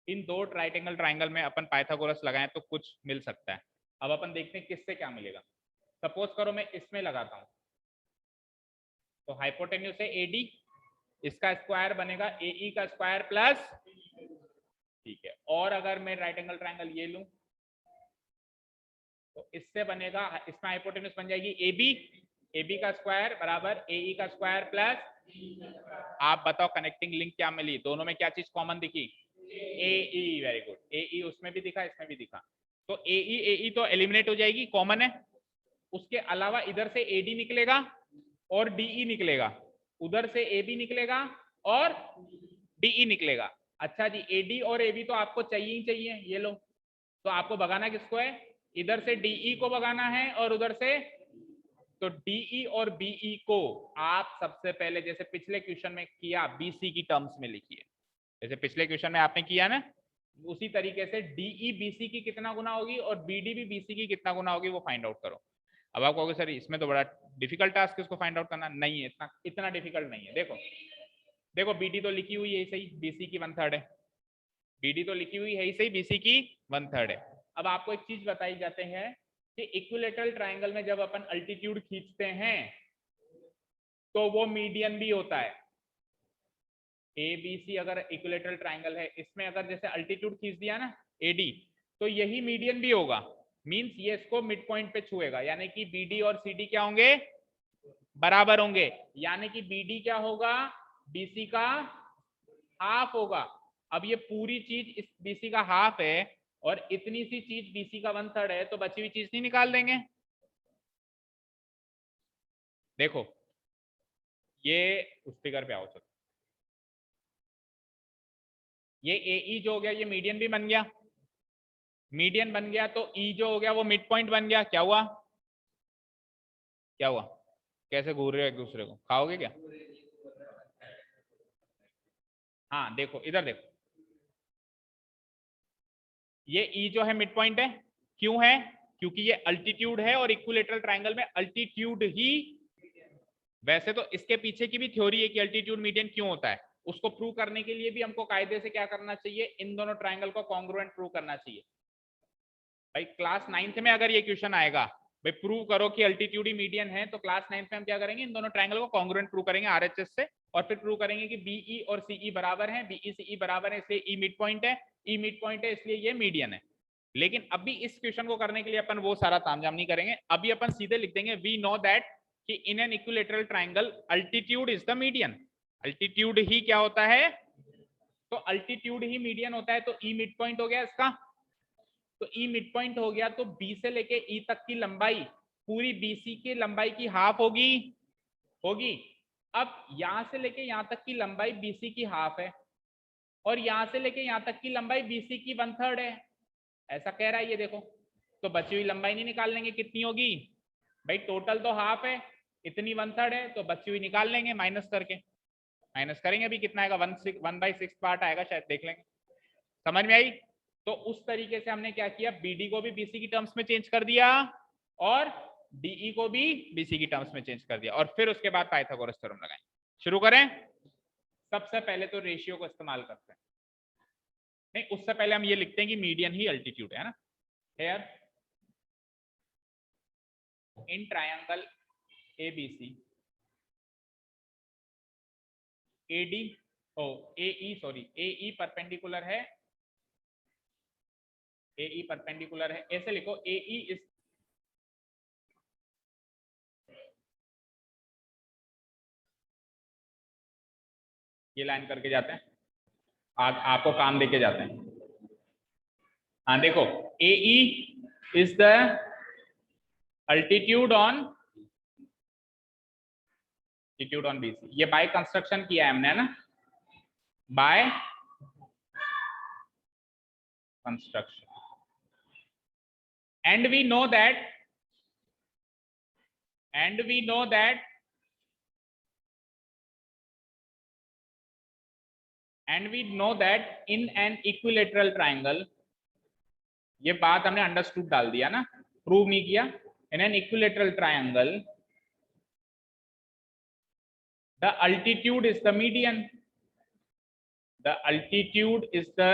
इन दो राइट एंगल ट्राइंगल में अपन पाइथागोरस लगाएं तो कुछ मिल सकता है। अब अपन देखते हैं किससे क्या मिलेगा। सपोज करो मैं इसमें लगाता हूं, तो हाइपोटेन्यूज है एडी, इसका स्क्वायर बनेगा एई का स्क्वायर प्लस, ठीक है। और अगर मैं राइट एंगल ट्राइंगल ये लूं तो इससे बनेगा, इसमें हाइपोटेन्यूज बन जाएगी एबी, एबी का स्क्वायर बराबर एई का स्क्वायर प्लस, आप बताओ कनेक्टिंग लिंक क्या मिली, दोनों में क्या चीज कॉमन दिखी, एई, वेरी गुड, एई उसमें भी दिखा इसमें भी दिखा, तो एई तो एलिमिनेट हो जाएगी, कॉमन है। उसके अलावा इधर से एडी निकलेगा और डीई निकलेगा, उधर से एबी निकलेगा और डीई निकलेगा। अच्छा जी, एडी और एबी तो आपको चाहिए ही चाहिए, ये लो, तो आपको भगाना किसको है, इधर से डीई को भगाना है और उधर से, तो डीई और बीई को आप सबसे पहले जैसे पिछले क्वेश्चन में किया बीसी की टर्म्स में लिखिए, जैसे पिछले क्वेश्चन में आपने किया ना, उसी तरीके से डीई बीसी की कितना गुना होगी और बीडी भी बीसी की कितना गुना होगी वो फाइंड आउट करो। अब आप कहोगे सर इसमें तो बड़ा डिफिकल्ट टास्क है इसको फाइंड आउट करना, नहीं है, इतना डिफिकल्ट नहीं है। देखो देखो बीडी तो लिखी हुई है सही, बीसी की 1/3 है, बीडी तो लिखी हुई है ही सही, बीसी की 1/3 है। अब आपको एक चीज बताई जाते हैं कि इक्विलेटरल ट्रायंगल में जब अपन अल्टीट्यूड खींचते हैं तो वो मीडियन भी होता है। ए बी सी अगर इक्विलेटरल ट्रायंगल है, इसमें अगर जैसे अल्टीट्यूड खींच दिया ना एडी, तो यही मीडियन भी होगा, मींस ये इसको मिड पॉइंट पे छुएगा, यानी कि बीडी और सीडी क्या होंगे, बराबर होंगे, यानी कि बीडी क्या होगा, बीसी का हाफ होगा। अब ये पूरी चीज इस बीसी का हाफ है और इतनी सी चीज बीसी का 1/3 है, तो बची हुई चीज नहीं निकाल देंगे। देखो ये उस फिगर पे आओ, चलो ये एई जो हो गया ये मीडियन भी बन गया, मीडियन बन गया, तो ई जो हो गया वो मिड पॉइंट बन गया। क्या हुआ, क्या हुआ, कैसे घूर रहे हो एक दूसरे को, खाओगे क्या। हाँ देखो इधर देखो, ये ई जो है मिड पॉइंट है, क्यों है, क्योंकि ये अल्टीट्यूड है और इक्विलेटरल ट्रायंगल में अल्टीट्यूड ही, वैसे तो इसके पीछे की भी थ्योरी है कि अल्टीट्यूड मीडियन क्यों होता है, उसको प्रूव करने के लिए भी हमको कायदे से क्या करना चाहिए, इन दोनों ट्रायंगल को कॉन्ग्रुएंट प्रूव करना चाहिए। भाई क्लास 9th में अगर ये क्वेश्चन आएगा, भाई प्रूव करो कि अल्टीट्यूड ही मीडियन है, तो क्लास 9th में हम क्या करेंगे, इन दोनों ट्रायंगल को कॉन्ग्रुएंट प्रूव करेंगे आरएचएस से, और फिर प्रूव करेंगे कि बीई और सीई बराबर हैं, बीई सीई बराबर है इसलिए ई मिड पॉइंट है, ई मिड पॉइंट है इसलिए ये मीडियन है। लेकिन अभी इस क्वेश्चन को करने के लिए अपन वो सारा तामझाम नहीं करेंगे, अभी अपन सीधे लिख देंगे वी नो दैट कि in an equilateral triangle altitude is the median, altitude ही क्या होता है, तो अल्टीट्यूड ही मीडियन होता है, तो ई मिड पॉइंट हो गया इसका, तो ई मिड पॉइंट हो गया, तो बी से लेके ई तक की लंबाई पूरी बीसी की लंबाई की हाफ होगी, होगी। अब यहां से लेके यहां तक की लंबाई बीसी की हाफ है और यहां से लेके यहां तक की लंबाई बीसी की 1/3 है, ऐसा कह रहा है ये देखो, तो बची हुई लंबाई नहीं निकाल लेंगे, कितनी होगी भाई, टोटल तो हाफ है, इतनी 1/3 है, तो बची हुई निकाल लेंगे माइनस करके, माइनस करेंगे अभी कितना आएगा, 1/6 पार्ट आएगा शायद, देख लेंगे। समझ में आई? तो उस तरीके से हमने क्या किया, बीडी को भी बीसी की टर्म्स में चेंज कर दिया और डीई को भी बीसी की टर्म्स में चेंज कर दिया, और फिर उसके बाद पाइथागोरस थ्योरम लगाएं। शुरू करें। सबसे पहले तो रेशियो को इस्तेमाल करते हैं, नहीं उससे पहले हम ये लिखते हैं कि मीडियन ही अल्टीट्यूड है ना। Here in triangle ABC AD oh AE sorry AE perpendicular है, एई परपेंडिकुलर है, ऐसे लिखो एई इज ये लाइन करके जाते हैं, आपको काम देके जाते हैं। हाँ देखो, AE is the altitude on BC, ये बाय कंस्ट्रक्शन किया है हमने ना, by construction, and we know that in an equilateral triangle, ये बात हमने अंडरस्टूड डाल दिया ना, प्रूव नहीं किया। in an equilateral triangle the altitude is the median, the altitude is the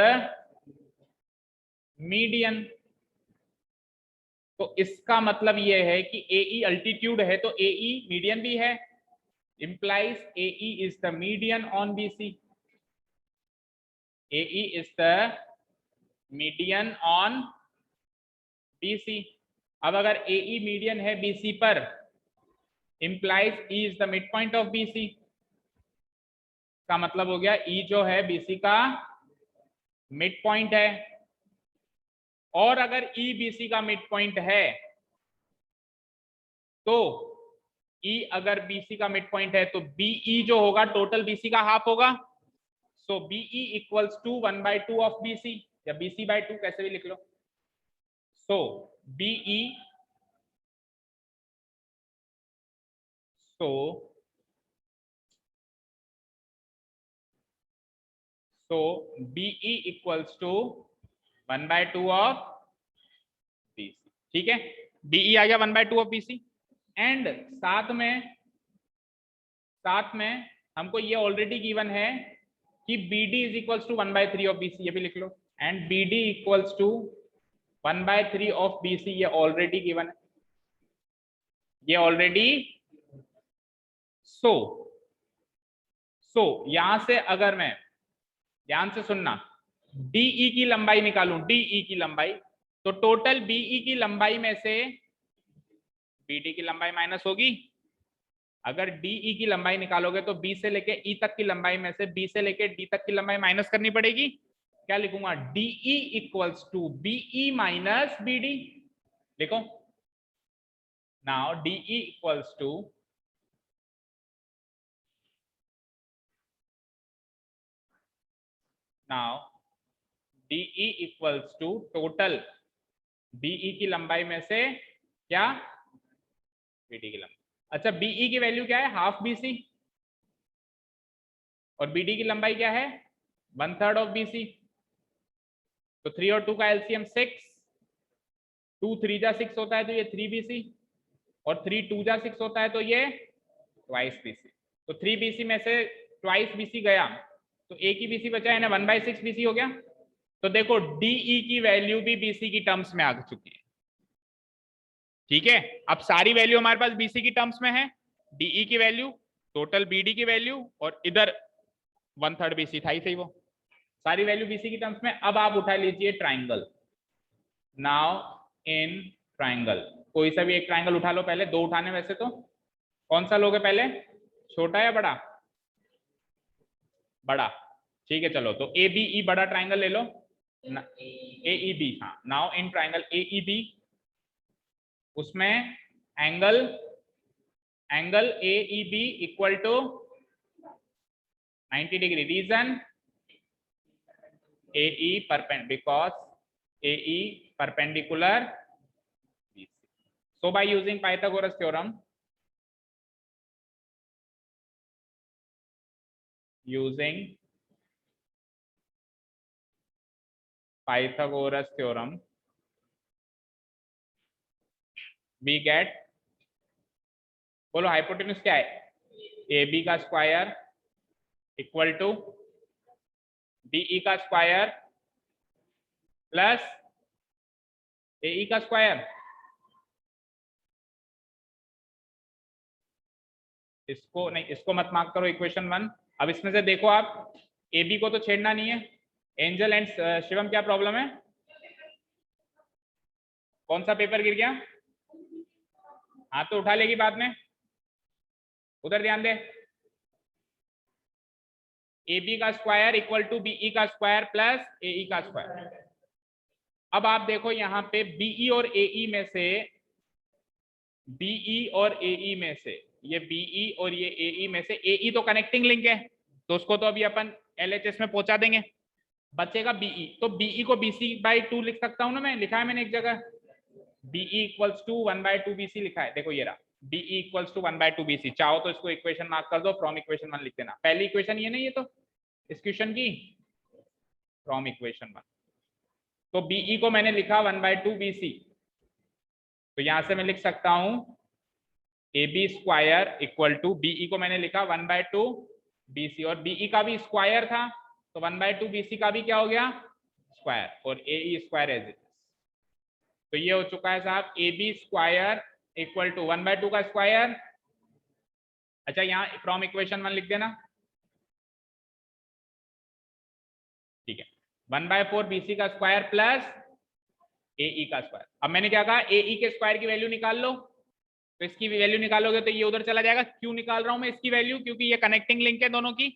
median। तो इसका मतलब ये है कि AE अल्टीट्यूड है तो AE मीडियन भी है, implies AE is the median on BC, AE is the median on BC। अब अगर AE मीडियन है BC पर, implies E is the midpoint of BC, का मतलब हो गया E जो है BC का मिड पॉइंट है, और अगर E BC का मिड पॉइंट है तो E अगर BC का मिड पॉइंट है तो BE जो होगा टोटल BC का हाफ होगा, so BE equals to 1/2 of BC, या BC/2 कैसे भी लिख लो। So BE BE equals to 1/2 of BC, ठीक है, BE आ गया 1/2 ऑफ BC। एंड साथ में हमको ये ऑलरेडी गिवन है कि BD is equals to 1/3 of BC, ये भी लिख लो, and BD equals to 1/3 of BC, ये ऑलरेडी गिवन है, ये ऑलरेडी। सो यहां से अगर मैं, ध्यान से सुनना, DE की लंबाई निकालूं, DE की लंबाई, तो टोटल BE की लंबाई में से BD की लंबाई माइनस होगी। अगर DE की लंबाई निकालोगे तो B से लेके E तक की लंबाई में से B से लेके D तक की लंबाई माइनस करनी पड़ेगी। क्या लिखूंगा, DE equals to BE minus BD, लिखो। Now DE equals to DE equals to total BE की लंबाई में से क्या, BD की लंबाई। अच्छा, BE की वैल्यू क्या है, हाफ BC, और BD की लंबाई क्या है, 1/3 ऑफ BC। तो 3 और 2 का एलसीएम 6, 2 3 जा 6 होता है तो ये 3 BC, और 3 2 जा 6 होता है तो ये ट्वाइस BC। तो 3 BC में से ट्वाइस BC गया तो एक ही BC बचा है ना, 1/6 BC हो गया। तो देखो DE की वैल्यू भी BC की टर्म्स में आ चुकी है, ठीक है। अब सारी वैल्यू हमारे पास BC की टर्म्स में है, DE की वैल्यू, टोटल BD की वैल्यू, और इधर 1/3 BC था ही सही, वो सारी वैल्यू BC की टर्म्स में। अब आप उठा लीजिए ट्राइंगल। नाउ इन ट्राइंगल, कोई सा भी एक ट्राइंगल उठा लो, पहले दो उठाने वैसे तो, कौन सा लोगे पहले, छोटा या बड़ा, बड़ा, ठीक है। चलो तो ABE बड़ा ट्राइंगल ले लो, AEB, हाँ। नाउ इन ट्राइंगल AEB, उसमें angle AEB equal to 90 degree, reason AE because AE perpendicular BC। So by using Pythagoras theorem, using Pythagoras theorem we get, बोलो हाइपोटेन्यूज क्या है, ए बी का square equal to DE का square plus एई का square. इसको नहीं, इसको मत मार्क करो इक्वेशन 1। अब इसमें से देखो आप, ए बी को तो छेड़ना नहीं है। एंजल एंड शिवम क्या प्रॉब्लम है, कौन सा पेपर गिर गया, हाथ तो उठा लेगी बाद में, उधर ध्यान दे। ए बी का स्क्वायर इक्वल टू बीई का स्क्वायर प्लस एई का स्क्वायर। अब आप देखो यहाँ पे बीई और एई में से, बीई और एई में से, ये बीई और ये एई में से एई तो कनेक्टिंग लिंक है, तो उसको तो अभी अपन एलएचएस में पहुंचा देंगे, बचेगा बीई। तो बीई को बीसी बाई 2 लिख सकता हूं ना मैं, लिखा है मैंने एक जगह, बीई इक्वल्स टू 1/2 बीसी लिखा है, देखो ये रहा, बीई इक्वल्स टू 1/2 बीसी। चाहो तो इसको इक्वेशन मार्क कर दो, फ्रॉम इक्वेशन 1 लिख देना। पहली इक्वेशन ये नहीं है तो इस क्वेश्चन की, फ्रॉम इक्वेशन 1। तो बीई को मैंने लिखा 1/2 बीसी, तो यहां से मैं लिख सकता हूं A B square equal to, BE को मैंने लिखा 1/2 बीसी, और बीई का भी स्क्वायर था, तो 1/2 बीसी का भी क्या हो गया, स्क्वायर, और ए स्क्वायर एज इट। तो ये हो चुका है साहब A B square equal to 1/2 का स्क्वायर। अच्छा यहाँ फ्रॉम इक्वेशन 1 लिख देना, ठीक है, 1/4 बीसी का स्क्वायर प्लस एई का स्क्वायर। अब मैंने क्या कहा, एई के स्क्वायर की वैल्यू निकाल लो, तो इसकी वैल्यू निकालोगे तो ये उधर चला जाएगा। क्यों निकाल रहा हूं मैं इसकी वैल्यू, क्योंकि ये कनेक्टिंग लिंक है दोनों की,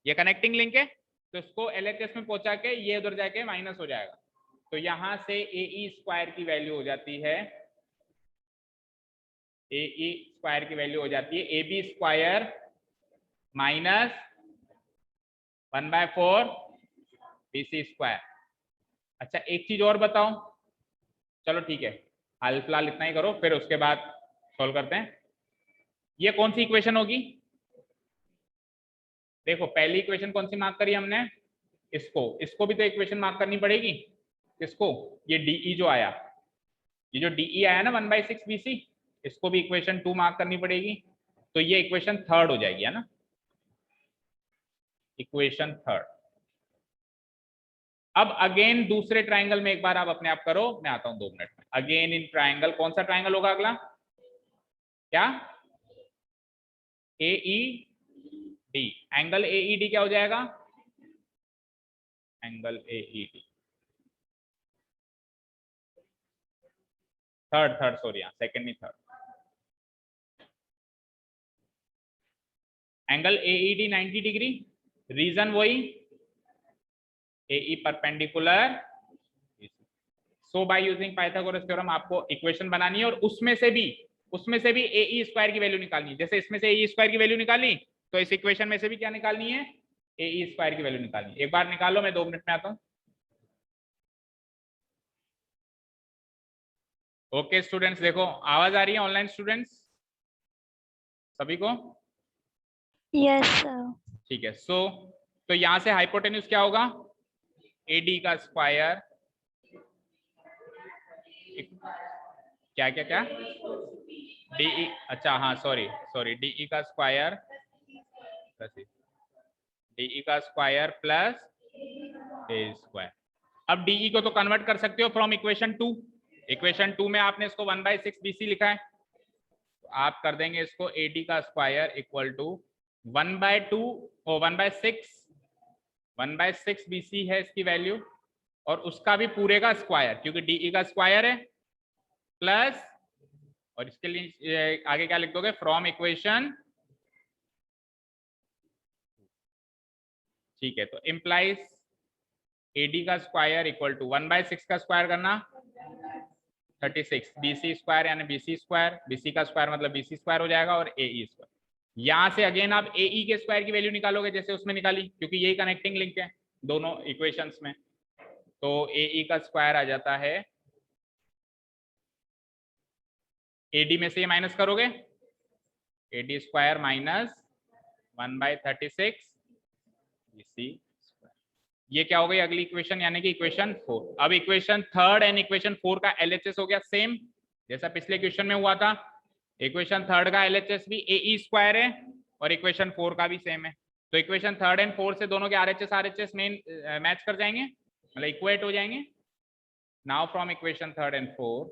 ये कनेक्टिंग लिंक है, तो इसको एलएचएस में पहुंचा के ये उधर जाके माइनस हो जाएगा। तो यहां से एई स्क्वायर की वैल्यू हो जाती है, एई स्क्वायर की वैल्यू हो जाती है A B square minus 1/4 BC square. अच्छा एक चीज और बताओ, चलो ठीक है, हाल फिलहाल इतना ही करो, फिर उसके बाद सॉल्व करते हैं। ये कौन सी इक्वेशन होगी, देखो पहली इक्वेशन कौन सी मार्क करी हमने, इसको भी तो इक्वेशन मार्क करनी पड़ेगी। किसको, ये डीई जो आया, ये जो डीई आया ना 1/6 बीसी, इसको भी इक्वेशन 2 मार्क करनी पड़ेगी। तो ये इक्वेशन 3rd हो जाएगी, है ना, इक्वेशन 3rd। अब अगेन दूसरे ट्राइंगल में एक बार आप अपने आप करो, मैं आता हूं 2 मिनट में। अगेन इन ट्राइंगल, कौन सा ट्राइंगल होगा अगला, क्या, एई डी, एंगल एईडी क्या हो जाएगा, एंगल एईडी, थर्ड सॉरी, यहाँ सेकंड नहीं third. Angle AED 90 degree, reason वही AE perpendicular. So by using Pythagoras theorem आपको इक्वेशन बनानी है, और उसमें से भी एई स्क्वायर की वैल्यू निकालनी है। जैसे इसमें से एई स्क्वायर की वैल्यू निकाली, तो इस इक्वेशन में से भी क्या निकालनी है, एई स्क्वायर की वैल्यू निकालनी है। एक बार निकालो, मैं 2 मिनट में आता हूं। ओके स्टूडेंट्स, देखो आवाज आ रही है ऑनलाइन स्टूडेंट्स सभी को, यस सर। ठीक है। तो यहां से हाइपोटेन्यूज क्या होगा, एडी का स्क्वायर, क्या क्या क्या, डीई, अच्छा हाँ सॉरी डीई का स्क्वायर प्लस डीई का स्क्वायर प्लस ए स्क्वायर। अब डीई को तो कन्वर्ट कर सकते हो फ्रॉम इक्वेशन 2, इक्वेशन 2 में आपने इसको 1/6 बीसी लिखा है, तो आप कर देंगे इसको एडी का स्क्वायर इक्वल टू 1/2 और 1/6 बीसी है इसकी वैल्यू, और उसका भी पूरे का स्क्वायर, क्योंकि डीई का स्क्वायर है, प्लस, और इसके लिए आगे क्या लिख दोगे, फ्रॉम इक्वेशन, ठीक है। तो इम्प्लाइज एडी का स्क्वायर इक्वल टू 1/6 का स्क्वायर करना 36, बीसी स्क्वायर यानी बीसी स्क्वायर, बीसी का स्क्वायर मतलब बीसी स्क्वायर हो जाएगा, और एई स्क्वायर। यहां से अगेन आप एई के स्क्वायर की वैल्यू निकालोगे जैसे उसमें निकाली, क्योंकि यही कनेक्टिंग लिंक है दोनों इक्वेशंस में। तो एई का स्क्वायर आ जाता है, एडी में से ये माइनस करोगे, AD square minus 1/36 BC square. ये क्या हो गई अगली इक्वेशन, यानी कि इक्वेशन 4। अब इक्वेशन 3 एंड इक्वेशन 4 का LHS हो गया सेम जैसा पिछले क्वेश्चन में हुआ था। इक्वेशन 3 का LHS भी AE स्क्वायर है और इक्वेशन 4 का भी सेम है। तो इक्वेशन 3 एंड 4 से दोनों के RHS मेन मैच कर जाएंगे, मतलब इक्वेट हो जाएंगे। Now from equation 3 and 4,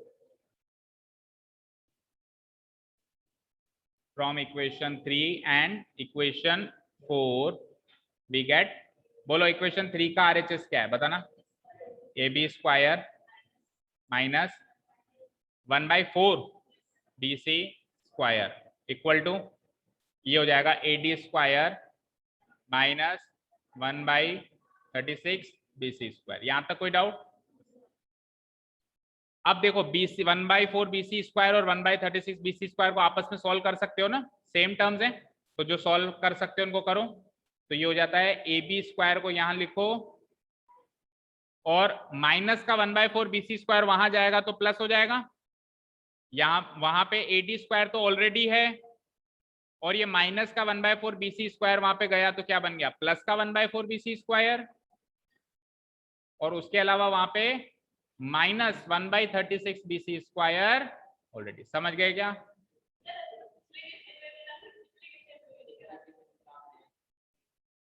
from equation 3 and equation 4 we get, बोलो इक्वेशन 3 का RHS क्या है बताना, AB square minus 1/4 BC square equal to, ये हो जाएगा AD square minus 1/36 BC square. यहां तक कोई डाउट? अब देखो BC 1/4 BC स्क्वायर और 1/36 BC स्क्वायर को आपस में सॉल्व कर सकते हो ना, सेम टर्म्स हैं, तो जो सॉल्व कर सकते हो उनको करो। तो ये हो जाता है AB स्क्वायर को यहां लिखो और माइनस का 1/4 BC स्क्वायर वहां जाएगा तो प्लस हो जाएगा। यहाँ वहां पे AD स्क्वायर तो ऑलरेडी है और ये माइनस का 1/4 BC स्क्वायर वहां पे गया तो क्या बन गया, प्लस का 1/4 BC स्क्वायर, और उसके अलावा वहां पे माइनस 1/36 BC स्क्वायर ऑलरेडी। समझ गए क्या?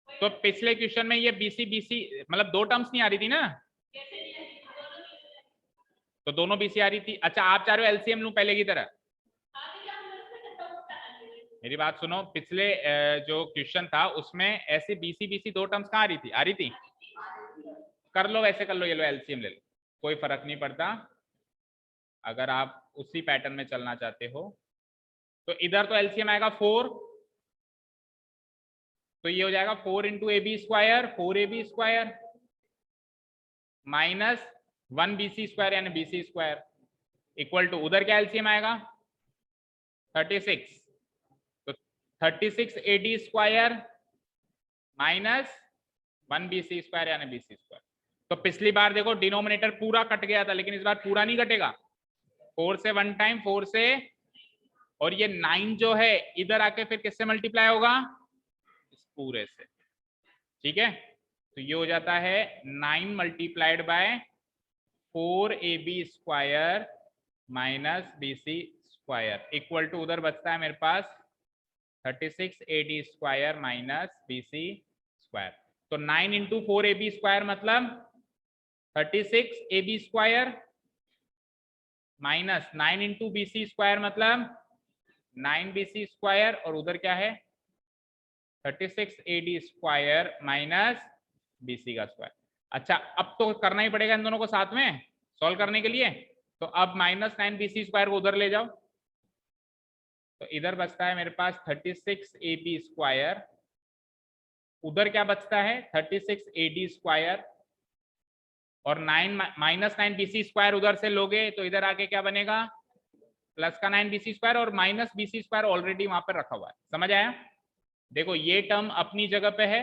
तो पिछले क्वेश्चन में ये BC मतलब दो टर्म्स नहीं आ रही थी ना, तो दोनों BC आ रही थी। अच्छा आप चाह रहे हो LCM लूं पहले की तरह? मेरी बात सुनो, पिछले जो क्वेश्चन था उसमें ऐसे BC दो टर्म्स कहाँ आ रही थी, आ रही थी? कर लो वैसे कर लो, ये लो LCM ले लो, कोई फर्क नहीं पड़ता अगर आप उसी पैटर्न में चलना चाहते हो। तो इधर तो LCM आएगा 4, तो ये हो जाएगा 4 into AB square 4AB square minus 1 BC square यानी BC स्क्वायर इक्वल टू, उधर क्या LCM आएगा 36, तो 36 AD square minus 1 BC square यानी BC स्क्वायर। तो पिछली बार देखो डिनोमिनेटर पूरा कट गया था, लेकिन इस बार पूरा नहीं कटेगा, 4 से 1 टाइम 4 से, और ये 9 जो है इधर आके फिर किससे मल्टीप्लाई होगा, इस पूरे से। ठीक है, तो ये हो जाता है 9 multiplied by 4AB square minus BC square equal to, उधर बचता है मेरे पास 36 AD square minus BC square. तो 9 इंटू 4AB स्क्वायर मतलब 36 AB square minus 9 into BC square मतलब 9 BC स्क्वायर, और उधर क्या है 36 AD स्क्वायर माइनस BC का स्क्वायर। अच्छा अब तो करना ही पड़ेगा इन दोनों को साथ में सॉल्व करने के लिए, तो अब माइनस 9 BC स्क्वायर को उधर ले जाओ, तो इधर बचता है मेरे पास 36 AB स्क्वायर, उधर क्या बचता है 36 AD स्क्वायर, और 9 माइनस 9 BC स्क्वायर उधर से लोगे तो इधर आके क्या बनेगा प्लस का 9 BC स्क्वायर, और माइनस BC स्क्वायर ऑलरेडी वहां पर रखा हुआ है। समझ आया? देखो ये टर्म अपनी जगह पे है,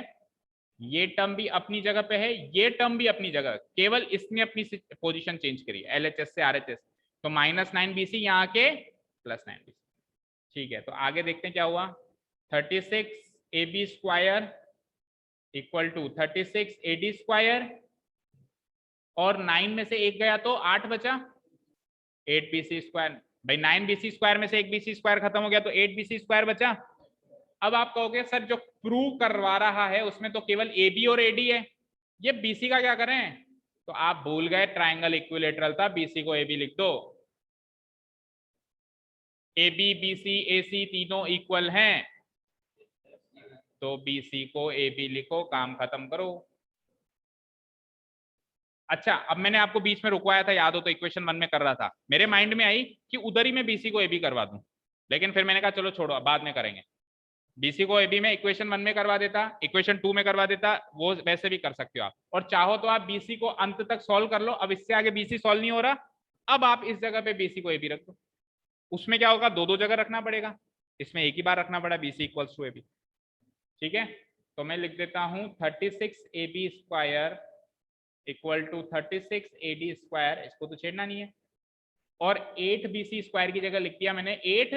ये टर्म भी अपनी जगह पे है, ये टर्म भी अपनी जगह, केवल इसने अपनी पोजीशन चेंज करी है LHS से RHS। तो माइनस 9 BC यहाँ के प्लस 9 BC। ठीक है, तो आगे देखते हैं क्या हुआ। 36 AB square equal to 36 AD square, और 9 में से एक गया तो 8 बचा, 8 BC स्क्वायर। भाई 9 BC स्क्वायर में से एक BC स्क्वायर खत्म हो गया तो 8 BC स्क्वायर बचा। अब आप कहोगे सर जो प्रूव करवा रहा है उसमें तो केवल AB और AD है, ये BC का क्या करें? तो आप भूल गए ट्राइंगल इक्विलेटरल था, BC को AB लिख दो। AB BC AC तीनों इक्वल हैं, तो BC को AB लिखो, काम खत्म करो। अच्छा अब मैंने आपको बीच में रुकवाया था, याद हो तो इक्वेशन 1 में कर रहा था, मेरे माइंड में आई कि उधर ही मैं BC को AB करवा दूं, लेकिन फिर मैंने कहा चलो छोड़ो बाद में करेंगे। BC को AB में इक्वेशन 1 में करवा देता, इक्वेशन 2 में करवा देता, वो वैसे भी कर सकते हो आप, और चाहो तो आप BC को अंत तक सॉल्व कर लो। अब इससे आगे BC सॉल्व नहीं हो रहा, अब आप इस जगह पे BC को AB रख दो। उसमें क्या होगा, दो दो जगह रखना पड़ेगा, इसमें एक ही बार रखना पड़ा BC इक्वल्स टू AB। ठीक है, तो मैं लिख देता हूं 36 AB square equal to 36 AD square, इसको तो छेड़ना नहीं है, और 8 BC स्क्वायर की जगह लिख दिया मैंने 8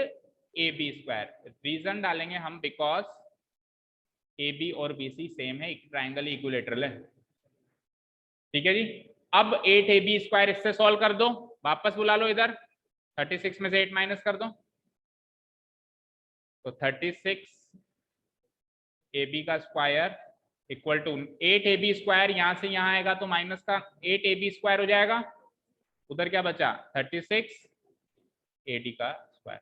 AB स्क्वायर। रीजन डालेंगे हम बिकॉज ए बी और बी सी सेम है, ट्राइंगल इक्विलेटरल है। ठीक है जी। अब 8ab² इससे सॉल्व कर दो, वापस बुला लो इधर, 36 में से 8 माइनस कर दो, तो 36 ab का स्क्वायर इक्वल टू 8ab², यहां से यहां आएगा तो माइनस का 8ab² हो जाएगा, उधर क्या बचा 36 ad का स्क्वायर,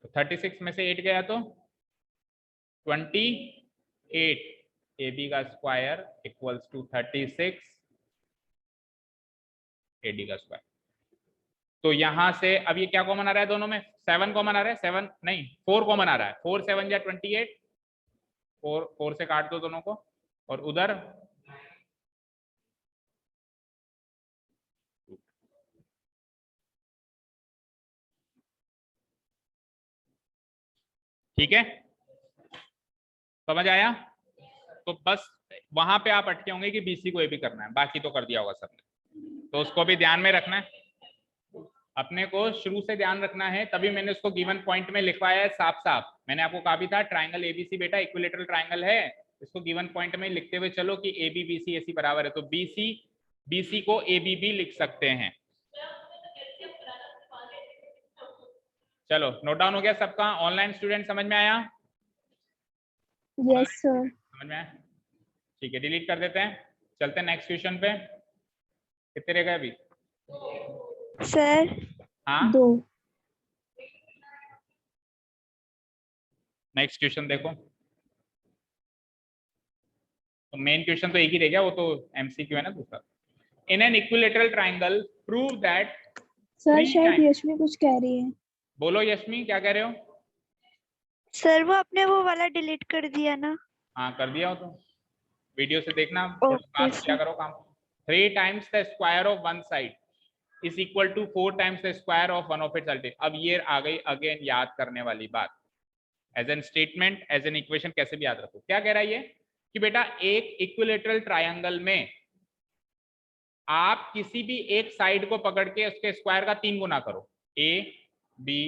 तो 36 में से 8 गया तो 28 ab का स्क्वायर इक्वल्स टू 36 ad का स्क्वायर। तो यहां से अब ये क्या कॉमन आ रहा है, दोनों में 7 कॉमन आ रहा है, 7 नहीं 4 कॉमन आ रहा है, 4 7 या 28, 4 से काट दो दोनों को, और उधर ठीक है, समझ आया। तो बस वहां पे आप अटके होंगे कि बीसी को ए भी करना है, बाकी तो कर दिया होगा सबने, तो उसको भी ध्यान में रखना है, अपने को शुरू से ध्यान रखना है, तभी मैंने उसको गिवन पॉइंट में लिखवाया है साफ साफ। मैंने आपको कहा भी था ट्राइंगल एबीसी बेटा इक्विलेटरल ट्राइंगल है, इसको गिवन पॉइंट में लिखते हुए चलो कि A B B C AC बराबर है, तो बीसी बीसी को ए बी भी लिख सकते हैं। चलो नोट डाउन हो गया सबका, ऑनलाइन स्टूडेंट समझ में आया? Yes sir. समझ में आया, ठीक है, डिलीट कर देते हैं, चलते हैं नेक्स्ट क्वेश्चन पे। कितने रह गए अभी सर? हाँ 2। नेक्स्ट क्वेश्चन देखो, तो मेन क्वेश्चन तो एक ही रह गया, वो तो एमसीक्यू है ना दूसरा। इन an equilateral triangle prove that sir 3 शायद टाइम्स, यशमी कुछ कह रही है। बोलो यशमी क्या कह रहे हो? सर वो आपने वो वाला डिलीट कर दिया ना? हाँ कर दिया हो, तो वीडियो से देखना, थोड़ा ओके बात किया सर। करो काम। 3 times the square of one side is equal to 4 times the square of one of its alternative. अब ये आ गई अगेन याद करने वाली बात, as an statement as an equation कैसे भी याद रखो। क्या कह रहा है ये कि बेटा एक इक्विलेटरल ट्रायंगल में आप किसी भी एक साइड को पकड़ के उसके स्क्वायर का 3 गुना करो, ए बी